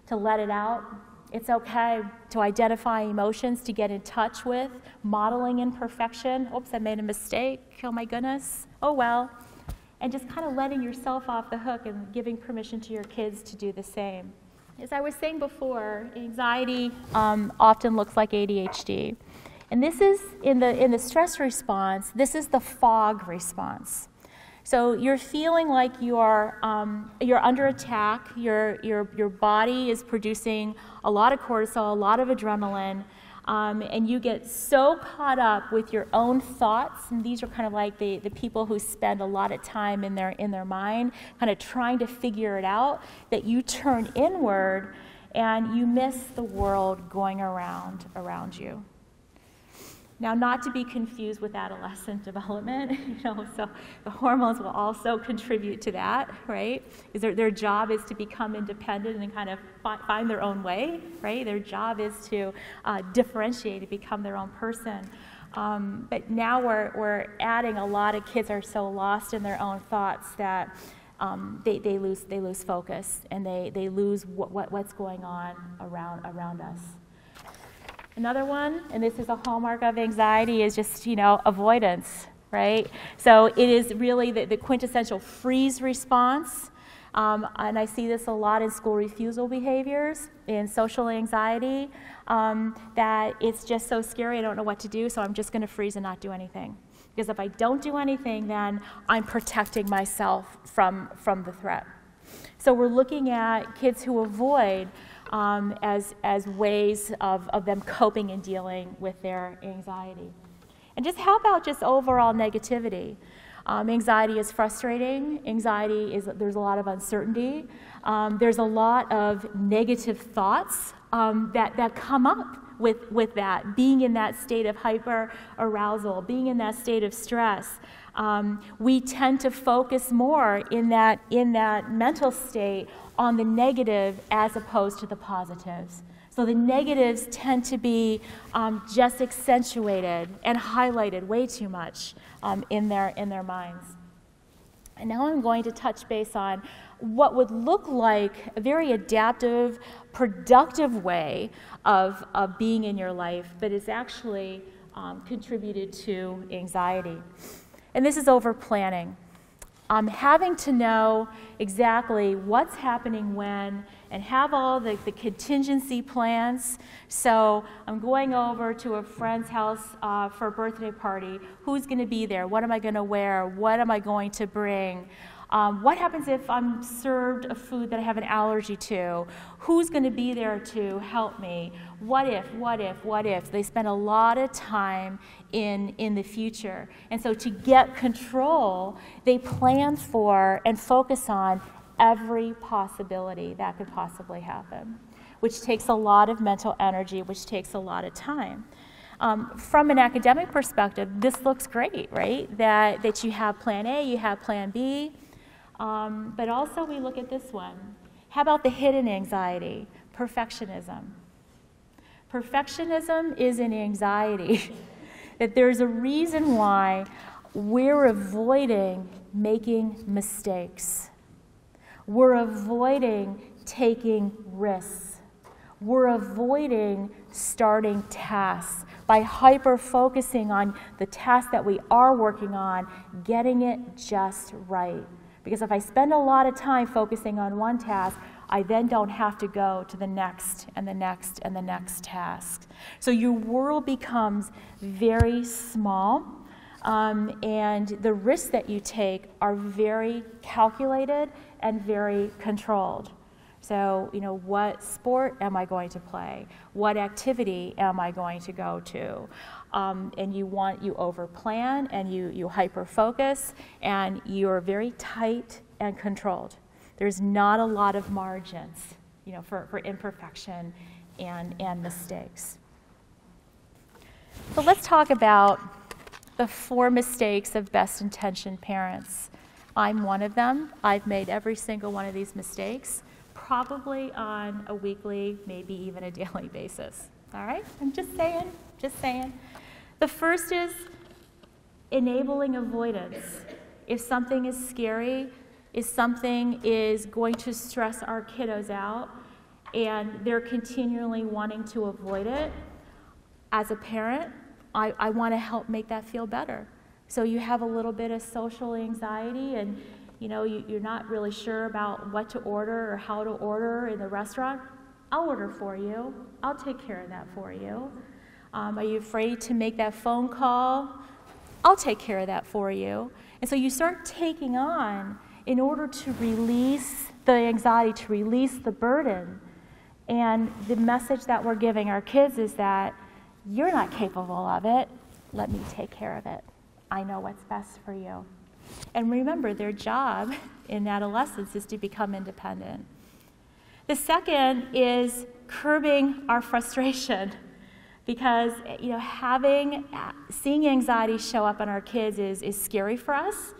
to let it out. It's okay to identify emotions, to get in touch with, modeling imperfection. Oops, I made a mistake. Oh my goodness. Oh well. And just kind of letting yourself off the hook and giving permission to your kids to do the same. As I was saying before, anxiety often looks like ADHD. And this is, in the stress response, this is the fog response. So you're feeling like you're under attack, your body is producing a lot of cortisol, a lot of adrenaline, and you get so caught up with your own thoughts, and these are kind of like the people who spend a lot of time in their mind, kind of trying to figure it out, that you turn inward and you miss the world going around you. Now, not to be confused with adolescent development, so the hormones will also contribute to that, right? Because their job is to become independent and kind of find their own way, right? Their job is to differentiate and become their own person. But now we're adding, a lot of kids are so lost in their own thoughts that they lose focus, and they lose what's going on around us. Another one, and this is a hallmark of anxiety, is just, avoidance, right? So it is really the quintessential freeze response, and I see this a lot in school refusal behaviors, in social anxiety, that it's just so scary, I don't know what to do, so I'm just going to freeze and not do anything. Because if I don't do anything, then I'm protecting myself from the threat. So we're looking at kids who avoid as ways of them coping and dealing with their anxiety. And just how about just overall negativity? Anxiety is frustrating. There's a lot of uncertainty. There's a lot of negative thoughts that come up with that, being in that state of hyper arousal, being in that state of stress. We tend to focus more in that mental state on the negative as opposed to the positives. So the negatives tend to be just accentuated and highlighted way too much in their minds. And now I'm going to touch base on what would look like a very adaptive, productive way of being in your life, but is actually contributed to anxiety. And this is over planning. Having to know exactly what's happening when, and have all the contingency plans. So I'm going over to a friend's house for a birthday party. Who's going to be there? What am I going to wear? What am I going to bring? What happens if I'm served a food that I have an allergy to? Who's going to be there to help me? What if? They spend a lot of time in the future. And so to get control, they plan for and focus on every possibility that could possibly happen, which takes a lot of mental energy, which takes a lot of time. From an academic perspective, this looks great, right? That you have plan A, you have plan B. But also we look at this one. How about the hidden anxiety? Perfectionism. Perfectionism is an anxiety that there's a reason why we're avoiding making mistakes. We're avoiding taking risks. We're avoiding starting tasks by hyper-focusing on the task that we are working on, getting it just right. Because if I spend a lot of time focusing on one task, I then don't have to go to the next and the next and the next task. So your world becomes very small, and the risks that you take are very calculated and very controlled. So, what sport am I going to play? What activity am I going to go to? And you overplan and you hyper-focus, and you're very tight and controlled. There's not a lot of margins, for imperfection and mistakes. So let's talk about the 4 mistakes of best-intentioned parents. I'm one of them. I've made every single one of these mistakes, probably on a weekly, maybe even a daily basis. All right? I'm just saying, just saying. The first is enabling avoidance. If something is scary, if something is going to stress our kiddos out, and they're continually wanting to avoid it, as a parent, I want to help make that feel better. So you have a little bit of social anxiety, and you're not really sure about what to order or how to order in the restaurant. I'll order for you. I'll take care of that for you. Are you afraid to make that phone call? I'll take care of that for you. And so you start taking on, in order to release the anxiety, to release the burden. And the message that we're giving our kids is that you're not capable of it. Let me take care of it. I know what's best for you. And remember, their job in adolescence is to become independent. The second is curbing our frustration, because seeing anxiety show up on our kids is scary for us.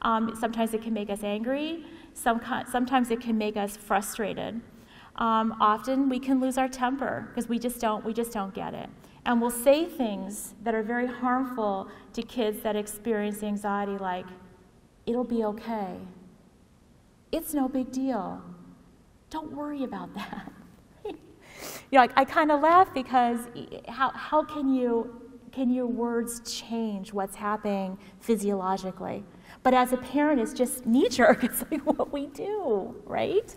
Sometimes it can make us angry. Sometimes it can make us frustrated. Often we can lose our temper because we just don't get it. And we'll say things that are very harmful to kids that experience anxiety, like, it'll be okay. It's no big deal. Don't worry about that. I kind of laugh because how can your words change what's happening physiologically? But as a parent, it's just knee-jerk. It's like what we do, right?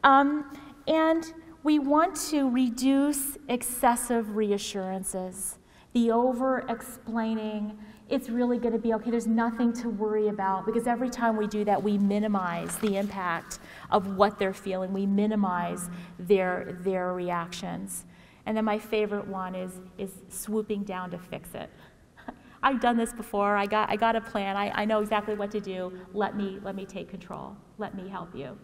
And we want to reduce excessive reassurances, the over-explaining, it's really going to be okay, there's nothing to worry about, because every time we do that, we minimize the impact of what they're feeling. We minimize their reactions. And then my favorite one is swooping down to fix it. I've done this before. I got a plan. I know exactly what to do. Let me take control. Let me help you.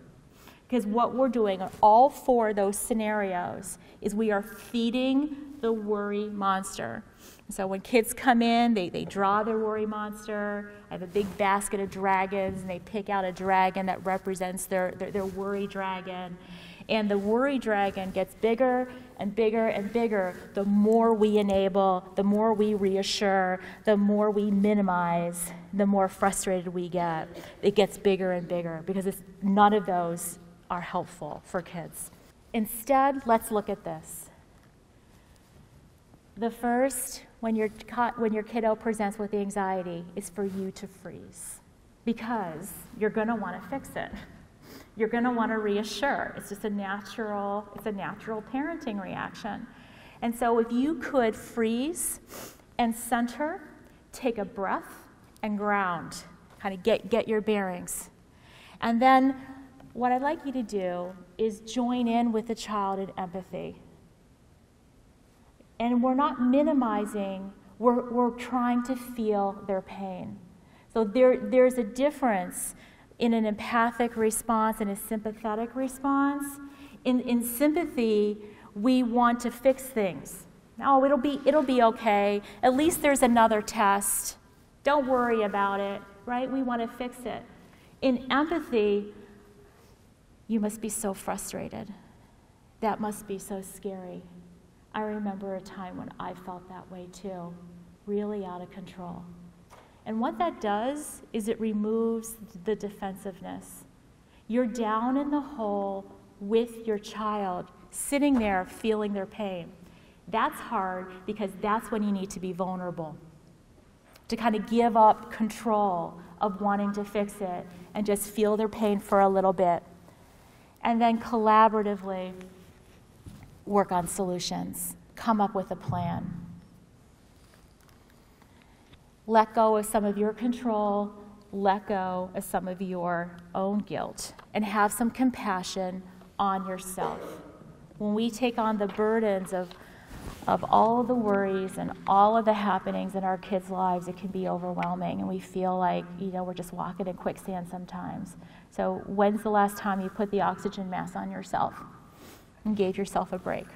Because what we're doing in all 4 of those scenarios is we are feeding the worry monster. So when kids come in, they draw their worry monster. I have a big basket of dragons, and they pick out a dragon that represents their worry dragon. And the worry dragon gets bigger and bigger and bigger. The more we enable, the more we reassure, the more we minimize, the more frustrated we get. It gets bigger and bigger because none of those are helpful for kids. Instead, let's look at this. The first, when your kiddo presents with anxiety, is for you to freeze, because you're going to want to fix it. You're going to want to reassure. It's just a natural parenting reaction. And so if you could freeze and center, take a breath and ground, kind of get your bearings. And then what I'd like you to do is join in with the child in empathy. And we're not minimizing, we're trying to feel their pain. So there's a difference in an empathic response and a sympathetic response. In sympathy, we want to fix things. Oh, it'll be okay. At least there's another test. Don't worry about it, right? We want to fix it. In empathy, you must be so frustrated. That must be so scary. I remember a time when I felt that way too, really out of control. And what that does is it removes the defensiveness. You're down in the hole with your child, sitting there feeling their pain. That's hard because that's when you need to be vulnerable, to kind of give up control of wanting to fix it and just feel their pain for a little bit. And then collaboratively work on solutions, come up with a plan. Let go of some of your control, let go of some of your own guilt, and have some compassion on yourself. When we take on the burdens of all of the worries and all of the happenings in our kids' lives, it can be overwhelming, and we feel like, we're just walking in quicksand sometimes. So when's the last time you put the oxygen mask on yourself and gave yourself a break?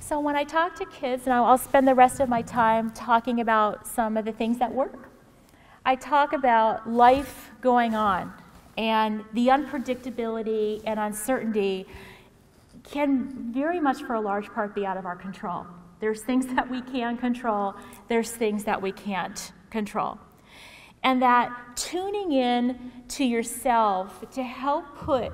So when I talk to kids, and I'll spend the rest of my time talking about some of the things that work, I talk about life going on, and the unpredictability and uncertainty can very much, for a large part, be out of our control. There's things that we can control, there's things that we can't control. And that tuning in to yourself to help put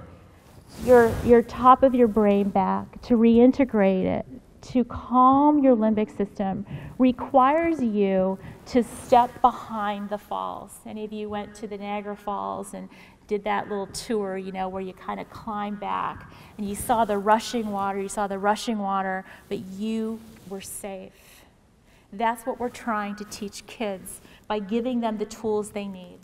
your top of your brain back, to reintegrate it, to calm your limbic system, requires you to step behind the falls. Any of you went to the Niagara Falls and did that little tour, you know, where you kind of climb back and you saw the rushing water, but you were safe. That's what we're trying to teach kids by giving them the tools they need.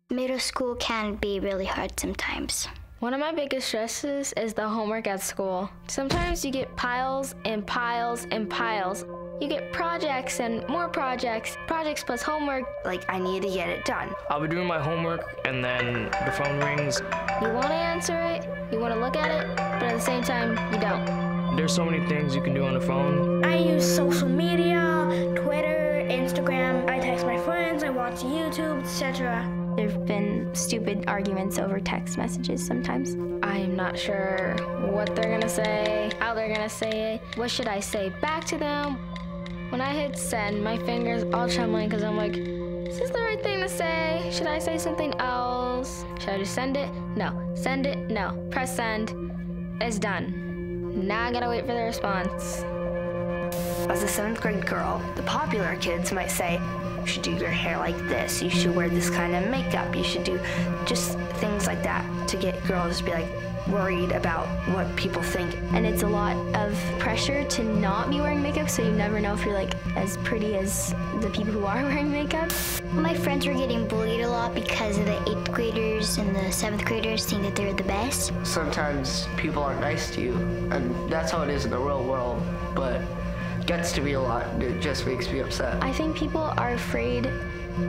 Middle school can be really hard sometimes. One of my biggest stresses is the homework at school. Sometimes you get piles and piles and piles. You get projects and more projects plus homework. Like, I need to get it done. I'll be doing my homework and then the phone rings. You want to answer it, you want to look at it, but at the same time, you don't. There's so many things you can do on the phone. I use social media, Twitter, Instagram. I text my friends, I watch YouTube, etc. There have been stupid arguments over text messages sometimes. I'm not sure what they're gonna say, how they're gonna say it, what should I say back to them. When I hit send, my fingers all trembling because I'm like, is this the right thing to say? Should I say something else? Should I just send it? No. Send it? No. Press send. It's done. Now I gotta wait for the response. As a 7th grade girl, the popular kids might say, you should do your hair like this, you should wear this kind of makeup, you should do just things like that to get girls to be like worried about what people think. And it's a lot of pressure to not be wearing makeup, so you never know if you're like as pretty as the people who are wearing makeup. My friends were getting bullied a lot because of the 8th graders and the 7th graders think that they're the best. Sometimes people aren't nice to you, and that's how it is in the real world, but gets to be a lot, it just makes me upset. I think people are afraid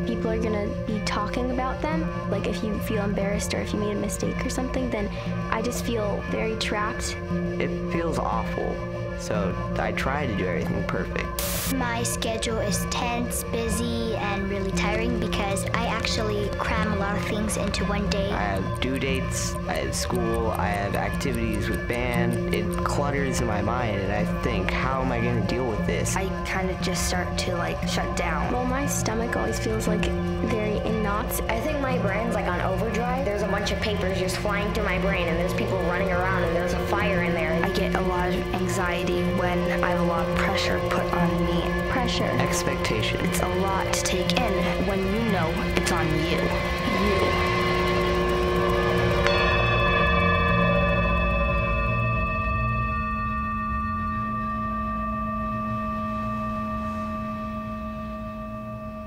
people are gonna be talking about them. Like if you feel embarrassed or if you made a mistake or something, then I just feel very trapped. It feels awful, so I try to do everything perfect. My schedule is tense, busy, and really tiring because I actually cram a lot of things into one day. I have due dates, I have school, I have activities with band. It clutters in my mind and I think, how am I going to deal with this? I kind of just start to like shut down. Well, my stomach always feels like very in knots. I think my brain's like on overdrive. There's a bunch of papers just flying through my brain and there's people running around and there's a fire in there. I get a lot of anxiety when I have a lot of pressure put on me. Pressure. Expectation. It's a lot to take in when you know it's on you.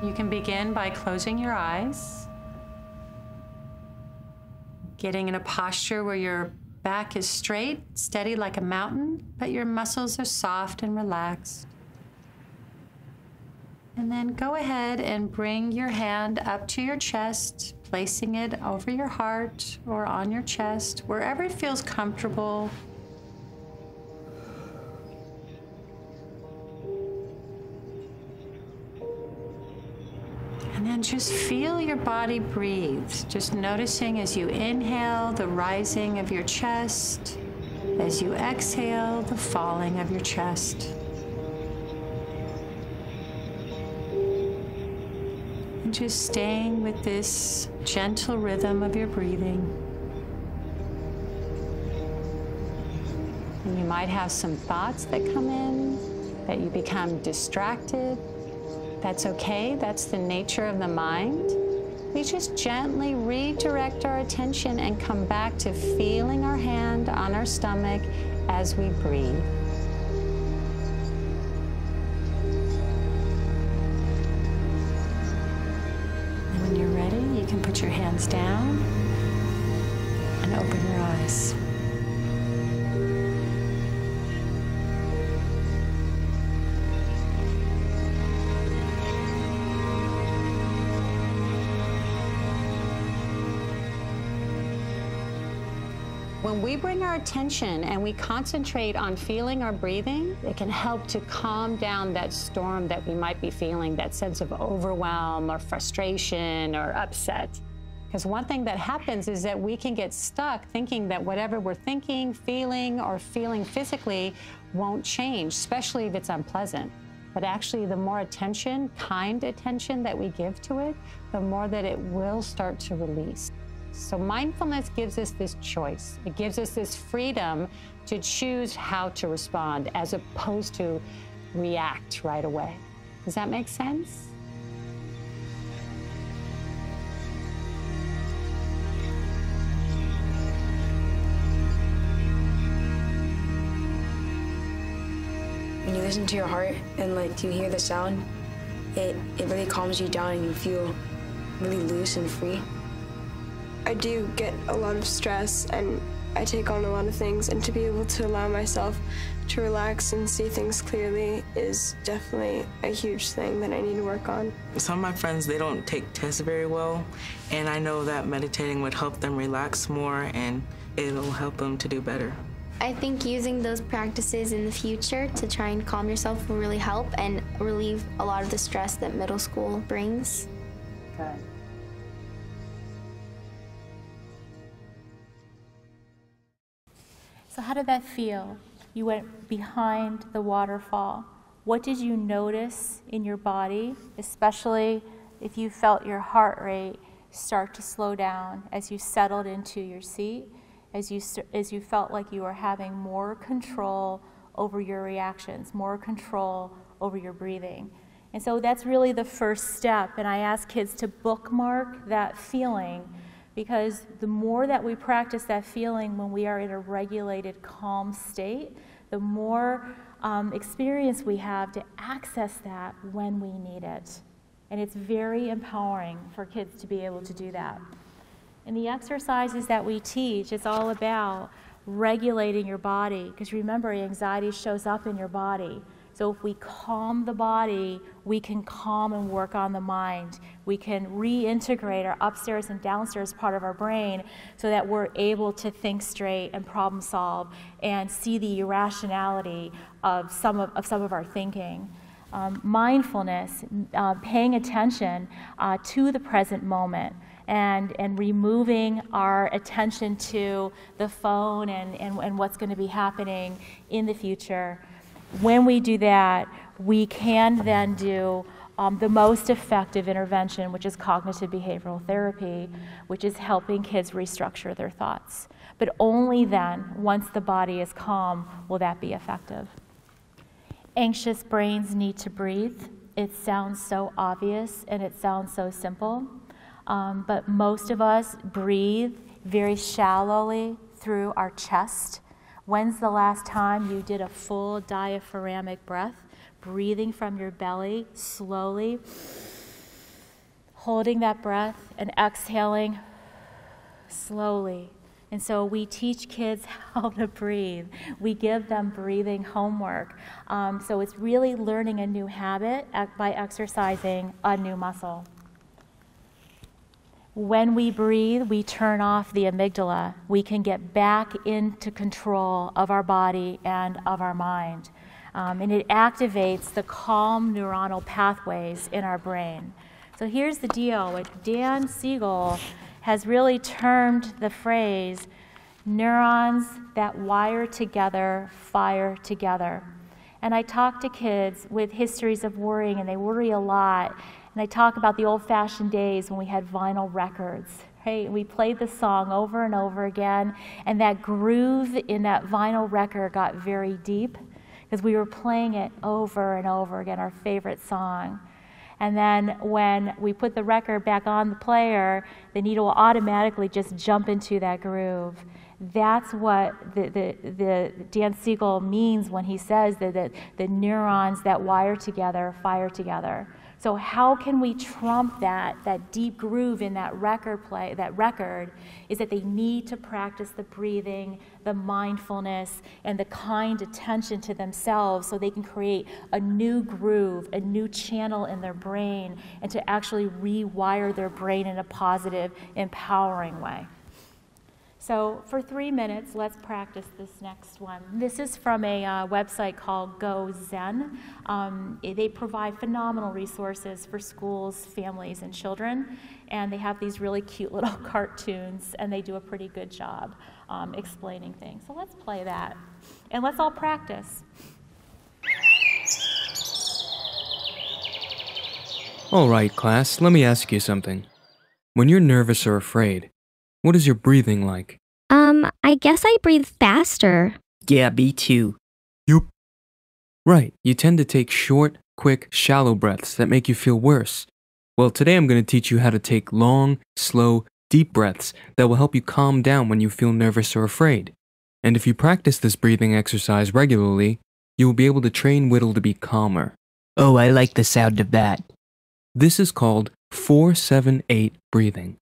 You can begin by closing your eyes, getting in a posture where your back is straight, steady like a mountain, but your muscles are soft and relaxed. And then go ahead and bring your hand up to your chest, placing it over your heart or on your chest, wherever it feels comfortable. And then just feel your body breathe, just noticing as you inhale the rising of your chest, as you exhale the falling of your chest. And just staying with this gentle rhythm of your breathing. And you might have some thoughts that come in, that you become distracted. That's okay, that's the nature of the mind. We just gently redirect our attention and come back to feeling our hand on our stomach as we breathe. And when you're ready, you can put your hands down and open your eyes. when we bring our attention and we concentrate on feeling our breathing, it can help to calm down that storm that we might be feeling, that sense of overwhelm or frustration or upset. Because one thing that happens is that we can get stuck thinking that whatever we're thinking, feeling, or feeling physically won't change, especially if it's unpleasant. But actually, the more attention, kind attention that we give to it, the more that it will start to release. So mindfulness gives us this choice. It gives us this freedom to choose how to respond as opposed to react right away. Does that make sense? When you listen to your heart and like you hear the sound, it really calms you down and you feel really loose and free. I do get a lot of stress and I take on a lot of things, and to be able to allow myself to relax and see things clearly is definitely a huge thing that I need to work on. Some of my friends, they don't take tests very well, and I know that meditating would help them relax more and it'll help them to do better. I think using those practices in the future to try and calm yourself will really help and relieve a lot of the stress that middle school brings. Good. So how did that feel? You went behind the waterfall. What did you notice in your body, especially if you felt your heart rate start to slow down as you settled into your seat, as you felt like you were having more control over your reactions, more control over your breathing? And so that's really the first step, and I ask kids to bookmark that feeling, because the more that we practice that feeling when we are in a regulated, calm state, the more experience we have to access that when we need it. And it's very empowering for kids to be able to do that. And the exercises that we teach, it's all about regulating your body, because remember, anxiety shows up in your body. So if we calm the body, we can calm and work on the mind. We can reintegrate our upstairs and downstairs part of our brain so that we're able to think straight and problem solve and see the irrationality of some of our thinking. Mindfulness, paying attention to the present moment, and removing our attention to the phone and what's going to be happening in the future. When we do that, we can then do the most effective intervention, which is cognitive behavioral therapy, which is helping kids restructure their thoughts. But only then, once the body is calm, will that be effective. Anxious brains need to breathe. It sounds so obvious and it sounds so simple, but most of us breathe very shallowly through our chest. When's the last time you did a full diaphragmatic breath, breathing from your belly slowly, holding that breath and exhaling slowly? And so we teach kids how to breathe. We give them breathing homework. So it's really learning a new habit by exercising a new muscle. When we breathe, we turn off the amygdala. We can get back into control of our body and of our mind. And it activates the calm neuronal pathways in our brain. So here's the deal. Dan Siegel has really termed the phrase, neurons that wire together, fire together. And I talk to kids with histories of worrying, and they worry a lot. And I talk about the old-fashioned days when we had vinyl records. Right? We played the song over and over again, and that groove in that vinyl record got very deep because we were playing it over and over again, our favorite song. And then when we put the record back on the player, the needle will automatically just jump into that groove. That's what the Dan Siegel means when he says that the neurons that wire together, fire together. So how can we trump that deep groove in that record is that they need to practice the breathing, the mindfulness, and the kind attention to themselves so they can create a new groove, a new channel in their brain, and to actually rewire their brain in a positive, empowering way. So for 3 minutes, let's practice this next one. This is from a website called Go Zen. They provide phenomenal resources for schools, families, and children. And they have these really cute little cartoons, and they do a pretty good job explaining things. So let's play that. And let's all practice. All right, class, let me ask you something. When you're nervous or afraid, what is your breathing like? I guess I breathe faster. Yeah, me too. Yup. Right, you tend to take short, quick, shallow breaths that make you feel worse. Well, today I'm going to teach you how to take long, slow, deep breaths that will help you calm down when you feel nervous or afraid. And if you practice this breathing exercise regularly, you will be able to train Whittle to be calmer. Oh, I like the sound of that. This is called 4-7-8 breathing.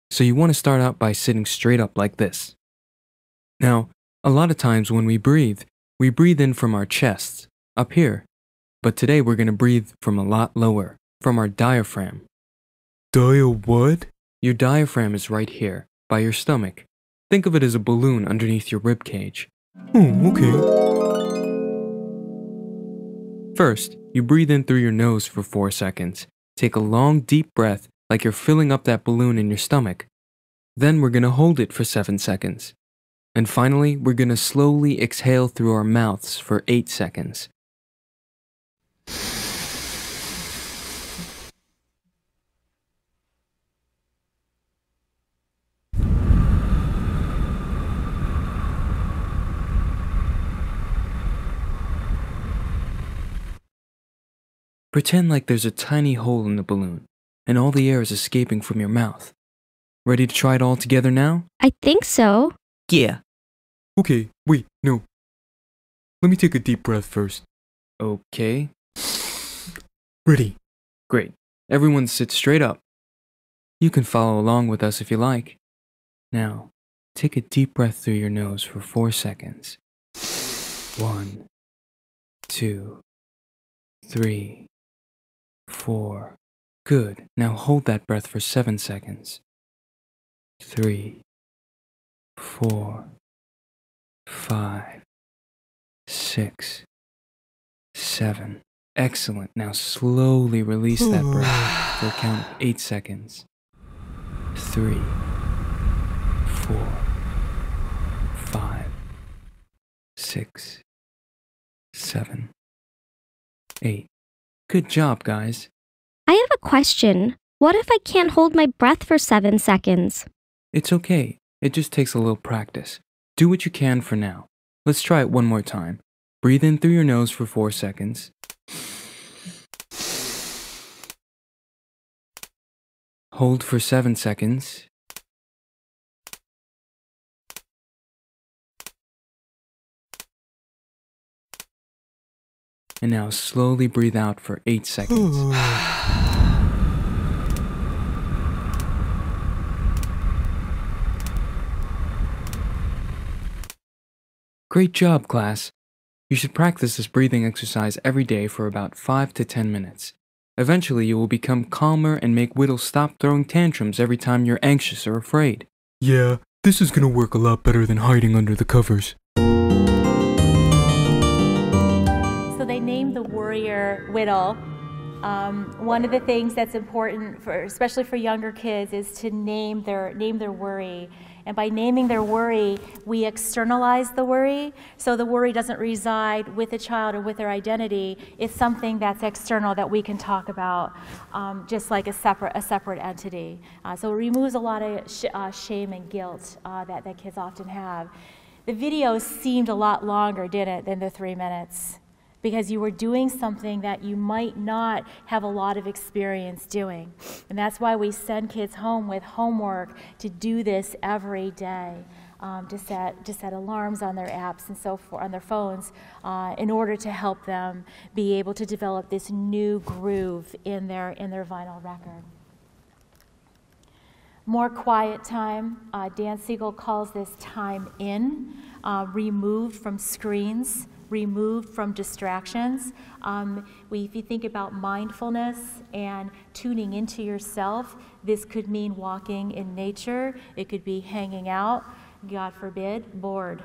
So you want to start out by sitting straight up like this. Now, a lot of times when we breathe in from our chests, up here. But today we're going to breathe from a lot lower, from our diaphragm. What? Your diaphragm is right here, by your stomach. Think of it as a balloon underneath your rib cage. Oh, okay. First, you breathe in through your nose for 4 seconds. Take a long, deep breath like you're filling up that balloon in your stomach. Then we're going to hold it for 7 seconds. And finally, we're going to slowly exhale through our mouths for 8 seconds. Pretend like there's a tiny hole in the balloon, and all the air is escaping from your mouth. Ready to try it all together now? I think so. Yeah. Okay, wait, no. Let me take a deep breath first. Okay. Ready. Great. Everyone sit straight up. You can follow along with us if you like. Now, take a deep breath through your nose for 4 seconds. 1, 2, 3, 4. Good. Now hold that breath for 7 seconds. 3, 4, 5, 6, 7. Excellent. Now slowly release that breath for a count of 8 seconds. 3, 4, 5, 6, 7, 8. Good job, guys. I have a question. What if I can't hold my breath for 7 seconds? It's okay. It just takes a little practice. Do what you can for now. Let's try it one more time. Breathe in through your nose for 4 seconds. Hold for 7 seconds. And now slowly breathe out for 8 seconds. Great job, class. You should practice this breathing exercise every day for about 5 to 10 minutes. Eventually, you will become calmer and make Whittle stop throwing tantrums every time you're anxious or afraid. Yeah, this is gonna work a lot better than hiding under the covers. So they named the Worrier Whittle. One of the things that's important, especially for younger kids, is to name their worry. And by naming their worry, we externalize the worry. So the worry doesn't reside with the child or with their identity. It's something that's external that we can talk about, just like a separate entity. So it removes a lot of shame and guilt that kids often have. The video seemed a lot longer, didn't it, than the 3 minutes? Because you were doing something that you might not have a lot of experience doing. And that's why we send kids home with homework to do this every day, to set alarms on their apps and so forth, on their phones, in order to help them be able to develop this new groove in their vinyl record. More quiet time. Dan Siegel calls this time in, removed from screens, removed from distractions. If you think about mindfulness and tuning into yourself, this could mean walking in nature. It could be hanging out. God forbid, bored.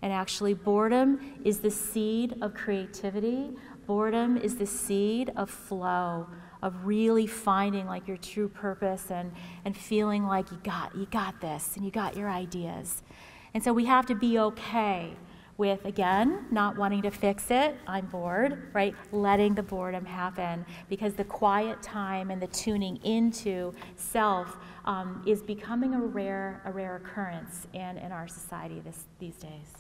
And actually, boredom is the seed of creativity. Boredom is the seed of flow, of really finding like your true purpose and feeling like you got this and you got your ideas. And so we have to be okay with, again, not wanting to fix it, I'm bored, right? Letting the boredom happen, because the quiet time and the tuning into self is becoming a rare occurrence in our society these days.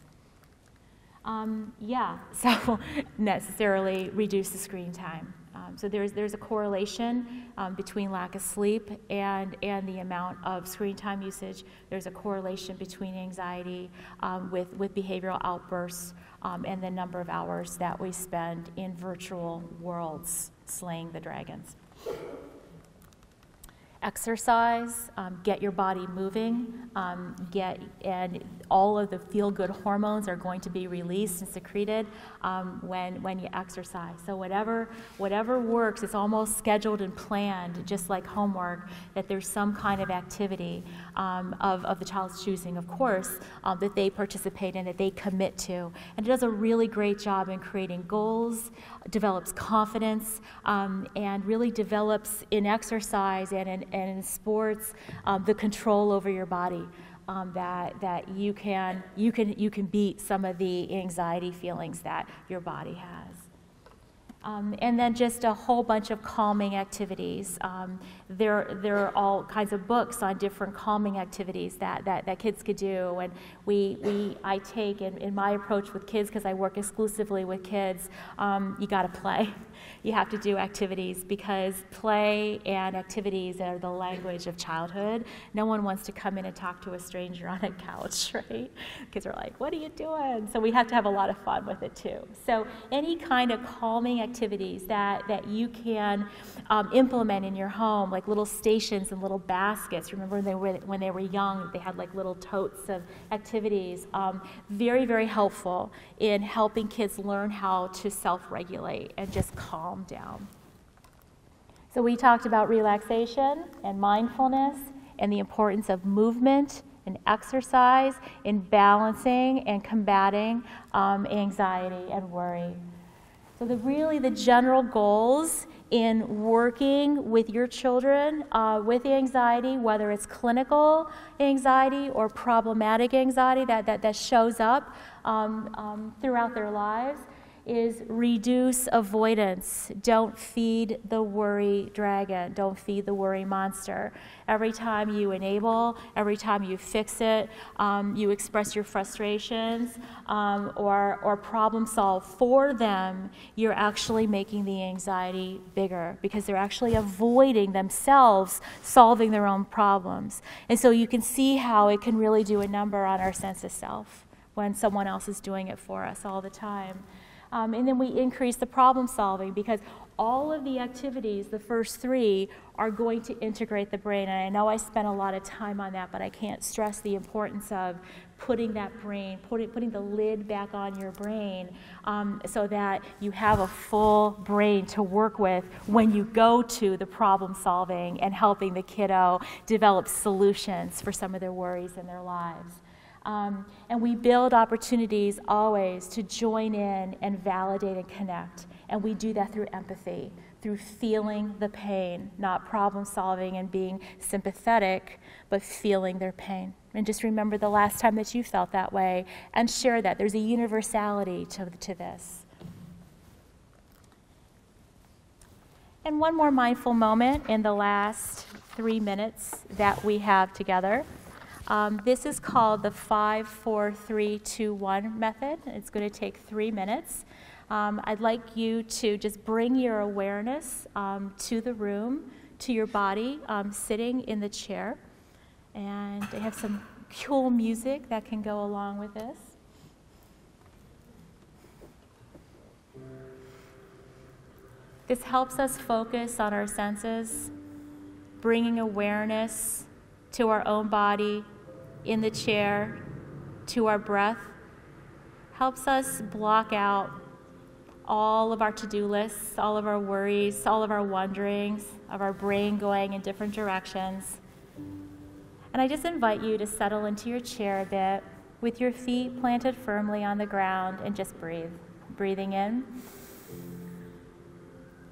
So necessarily reduce the screen time. So there's a correlation between lack of sleep and the amount of screen time usage. There's a correlation between anxiety with behavioral outbursts and the number of hours that we spend in virtual worlds slaying the dragons. Exercise, get your body moving, and all of the feel-good hormones are going to be released and secreted when you exercise. So whatever works, it's almost scheduled and planned, just like homework, that there's some kind of activity of the child's choosing, of course, that they participate in, that they commit to. And it does a really great job in creating goals, develops confidence, and really develops in exercise and in sports the control over your body, that you can beat some of the anxiety feelings that your body has. And then just a whole bunch of calming activities. There are all kinds of books on different calming activities that kids could do. And I take in my approach with kids, because I work exclusively with kids, you got to play. You have to do activities, because play and activities are the language of childhood. No one wants to come in and talk to a stranger on a couch, right? Kids are like, what are you doing? So we have to have a lot of fun with it too. So any kind of calming activities that you can implement in your home, like little stations and little baskets. Remember when they were young, they had like little totes of activities. Very, very helpful in helping kids learn how to self-regulate and just calm down. So we talked about relaxation and mindfulness and the importance of movement and exercise in balancing and combating anxiety and worry. So the general goals in working with your children with anxiety, whether it's clinical anxiety or problematic anxiety that shows up throughout their lives, is reduce avoidance. Don't feed the worry dragon. Don't feed the worry monster. Every time you enable, every time you fix it, you express your frustrations or problem solve for them, you're actually making the anxiety bigger, because they're actually avoiding themselves solving their own problems. And so you can see how it can really do a number on our sense of self when someone else is doing it for us all the time. And then we increase the problem solving, because all of the activities, the first three, are going to integrate the brain. And I know I spent a lot of time on that, but I can't stress the importance of putting that brain, putting the lid back on your brain so that you have a full brain to work with when you go to the problem solving and helping the kiddo develop solutions for some of their worries in their lives. And we build opportunities always to join in and validate and connect. And we do that through empathy, through feeling the pain, not problem solving and being sympathetic, but feeling their pain. And just remember the last time that you felt that way and share that. There's a universality to this. And one more mindful moment in the last 3 minutes that we have together. This is called the 5, 4, 3, 2, 1 method. It's going to take 3 minutes. I'd like you to just bring your awareness to the room, to your body, sitting in the chair. And they have some cool music that can go along with this. This helps us focus on our senses, bringing awareness to our own body, in the chair, to our breath. Helps us block out all of our to-do lists, all of our worries, all of our wonderings, of our brain going in different directions. And I just invite you to settle into your chair a bit with your feet planted firmly on the ground and just breathe. Breathing in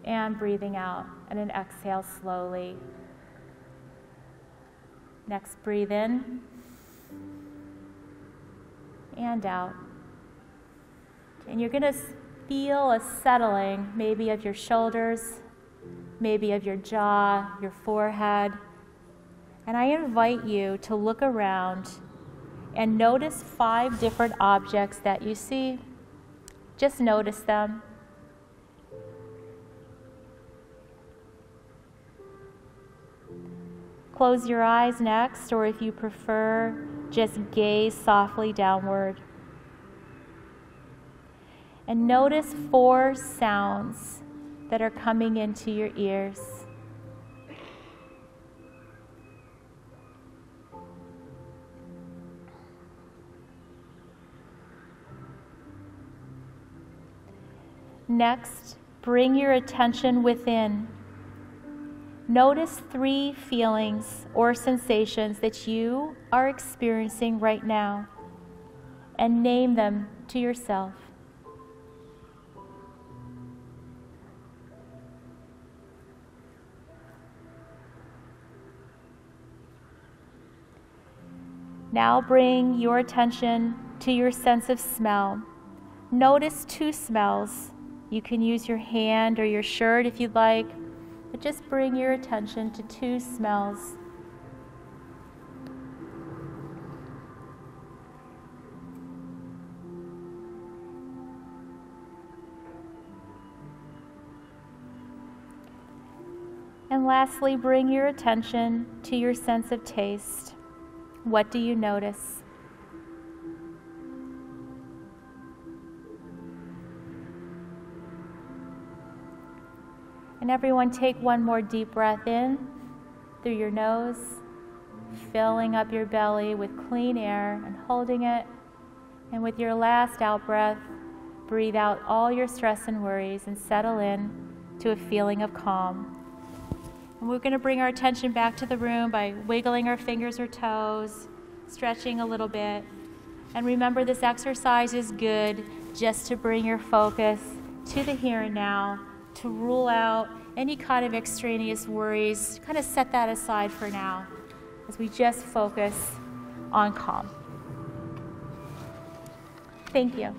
and breathing out, and then exhale slowly. Next, breathe in and out. And you're going to feel a settling, maybe of your shoulders, maybe of your jaw, your forehead. And I invite you to look around and notice 5 different objects that you see. Just notice them. Close your eyes next, or if you prefer, just gaze softly downward. And notice 4 sounds that are coming into your ears. Next, bring your attention within. Notice 3 feelings or sensations that you are experiencing right now, and name them to yourself. Now bring your attention to your sense of smell. Notice 2 smells. You can use your hand or your shirt if you'd like, but just bring your attention to 2 smells. And lastly, bring your attention to your sense of taste. What do you notice? And everyone, take one more deep breath in through your nose, filling up your belly with clean air and holding it. And with your last out breath, breathe out all your stress and worries and settle in to a feeling of calm. And we're going to bring our attention back to the room by wiggling our fingers or toes, stretching a little bit. And remember, this exercise is good just to bring your focus to the here and now, to rule out any kind of extraneous worries. Kind of set that aside for now as we just focus on calm. Thank you.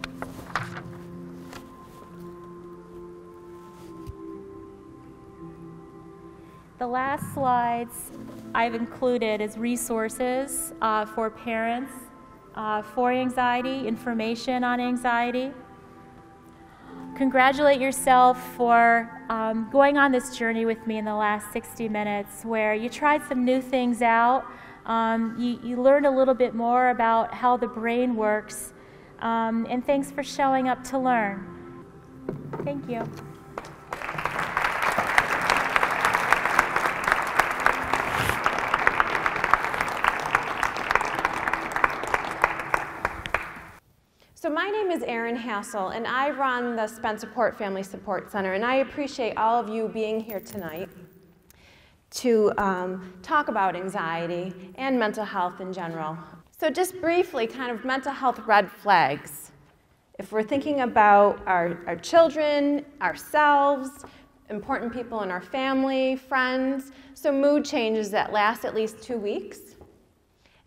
The last slides I've included as resources for parents for anxiety, information on anxiety. Congratulate yourself for going on this journey with me in the last 60 minutes where you tried some new things out. You learned a little bit more about how the brain works. And thanks for showing up to learn. Thank you. So my name is Erin Hassel, and I run the Spencerport Family Support Center, and I appreciate all of you being here tonight to talk about anxiety and mental health in general. So just briefly, kind of mental health red flags. If we're thinking about our children, ourselves, important people in our family, friends, so mood changes that last at least 2 weeks.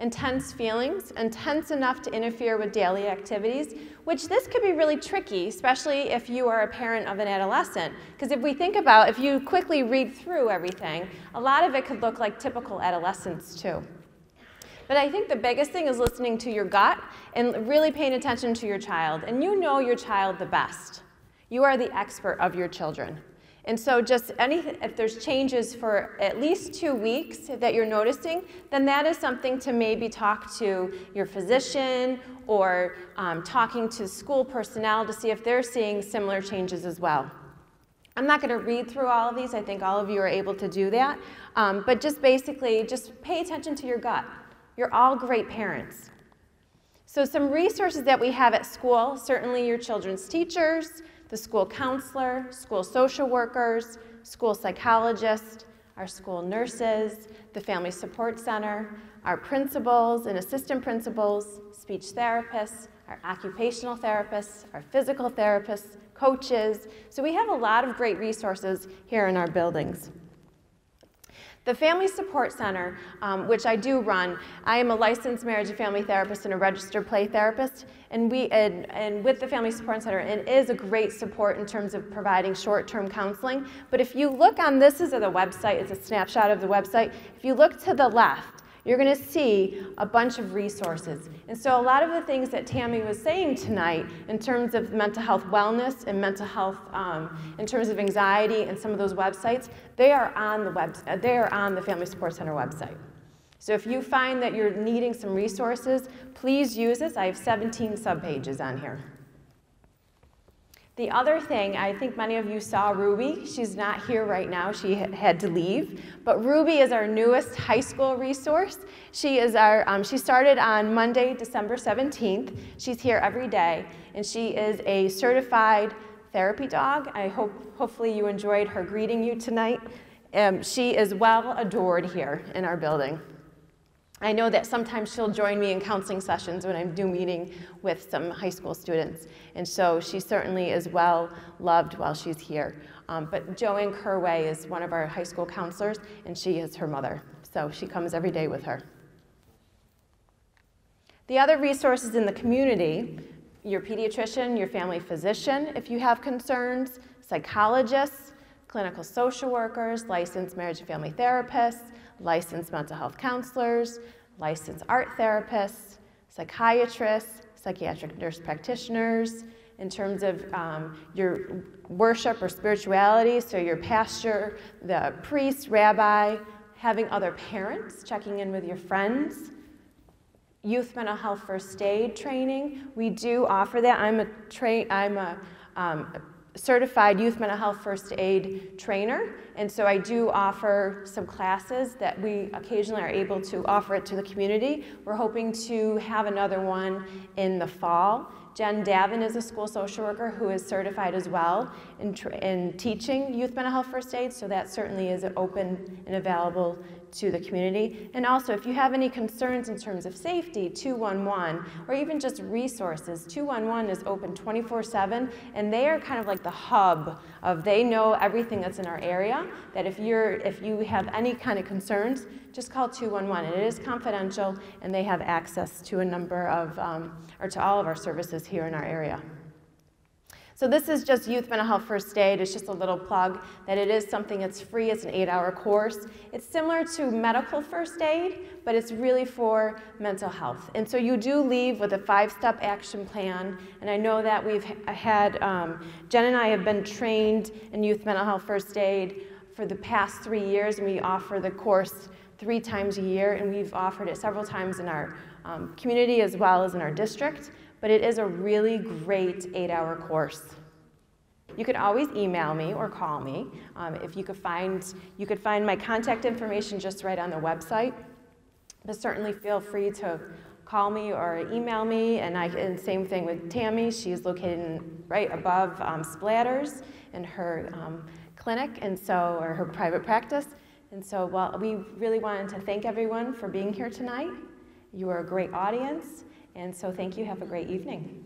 Intense feelings, intense enough to interfere with daily activities, which this could be really tricky, especially if you are a parent of an adolescent. Because if we think about, if you quickly read through everything, a lot of it could look like typical adolescence too. But I think the biggest thing is listening to your gut and really paying attention to your child. And you know your child the best. You are the expert of your children. And so just if there's changes for at least 2 weeks that you're noticing, then that is something to maybe talk to your physician or talking to school personnel to see if they're seeing similar changes as well. I'm not going to read through all of these. I think all of you are able to do that. But just basically, just pay attention to your gut. You're all great parents. So some resources that we have at school, certainly your children's teachers, the school counselor, school social workers, school psychologist, our school nurses, the Family Support Center, our principals and assistant principals, speech therapists, our occupational therapists, our physical therapists, coaches. So we have a lot of great resources here in our buildings. The Family Support Center, which I do run, I am a licensed marriage and family therapist and a registered play therapist, and with the Family Support Center, it is a great support in terms of providing short-term counseling. But if you look on, this is the website, it's a snapshot of the website. If you look to the left, you're going to see a bunch of resources. And so a lot of the things that Tami was saying tonight in terms of mental health wellness and mental health in terms of anxiety and some of those websites, they are on the Family Support Center website. So if you find that you're needing some resources, please use this. I have 17 subpages on here. The other thing, I think many of you saw Ruby. She's not here right now. She had to leave. But Ruby is our newest high school resource. She started on Monday, December 17th. She's here every day, and she is a certified therapy dog. Hopefully you enjoyed her greeting you tonight. She is well adored here in our building. I know that sometimes she'll join me in counseling sessions when I'm meeting with some high school students, and so she certainly is well loved while she's here. But Joanne Kerway is one of our high school counselors, and she is her mother, so she comes every day with her. The other resources in the community, your pediatrician, your family physician, if you have concerns, psychologists, clinical social workers, licensed marriage and family therapists, licensed mental health counselors, licensed art therapists, psychiatrists, psychiatric nurse practitioners, in terms of your worship or spirituality, so your pastor, the priest, rabbi, having other parents, checking in with your friends, youth mental health first aid training. We do offer that. I'm a certified youth mental health first aid trainer, and so I do offer some classes that we occasionally are able to offer it to the community. We're hoping to have another one in the fall. Jen Davin is a school social worker who is certified as well in teaching youth mental health first aid, so that certainly is open and available to the community. And also, if you have any concerns in terms of safety, 211, or even just resources, 211 is open 24/7, and they are kind of like the hub of, they know everything that's in our area, that if you have any kind of concerns, just call 211. And it is confidential, and they have access to a number of, or to all of our services here in our area. So this is just youth mental health first aid. It's just a little plug that it is something that's free. It's an 8-hour course. It's similar to medical first aid, but it's really for mental health. And so you do leave with a 5-step action plan. And I know that we've had, Jen and I have been trained in youth mental health first aid for the past 3 years, and we offer the course 3 times a year, and we've offered it several times in our community as well as in our district. But it is a really great 8-hour course. You could always email me or call me. If you could find my contact information just right on the website. But certainly feel free to call me or email me. And same thing with Tami. She's located right above Splatters in her clinic, or her private practice. And so, well, we really wanted to thank everyone for being here tonight. You are a great audience. And so thank you. Have a great evening.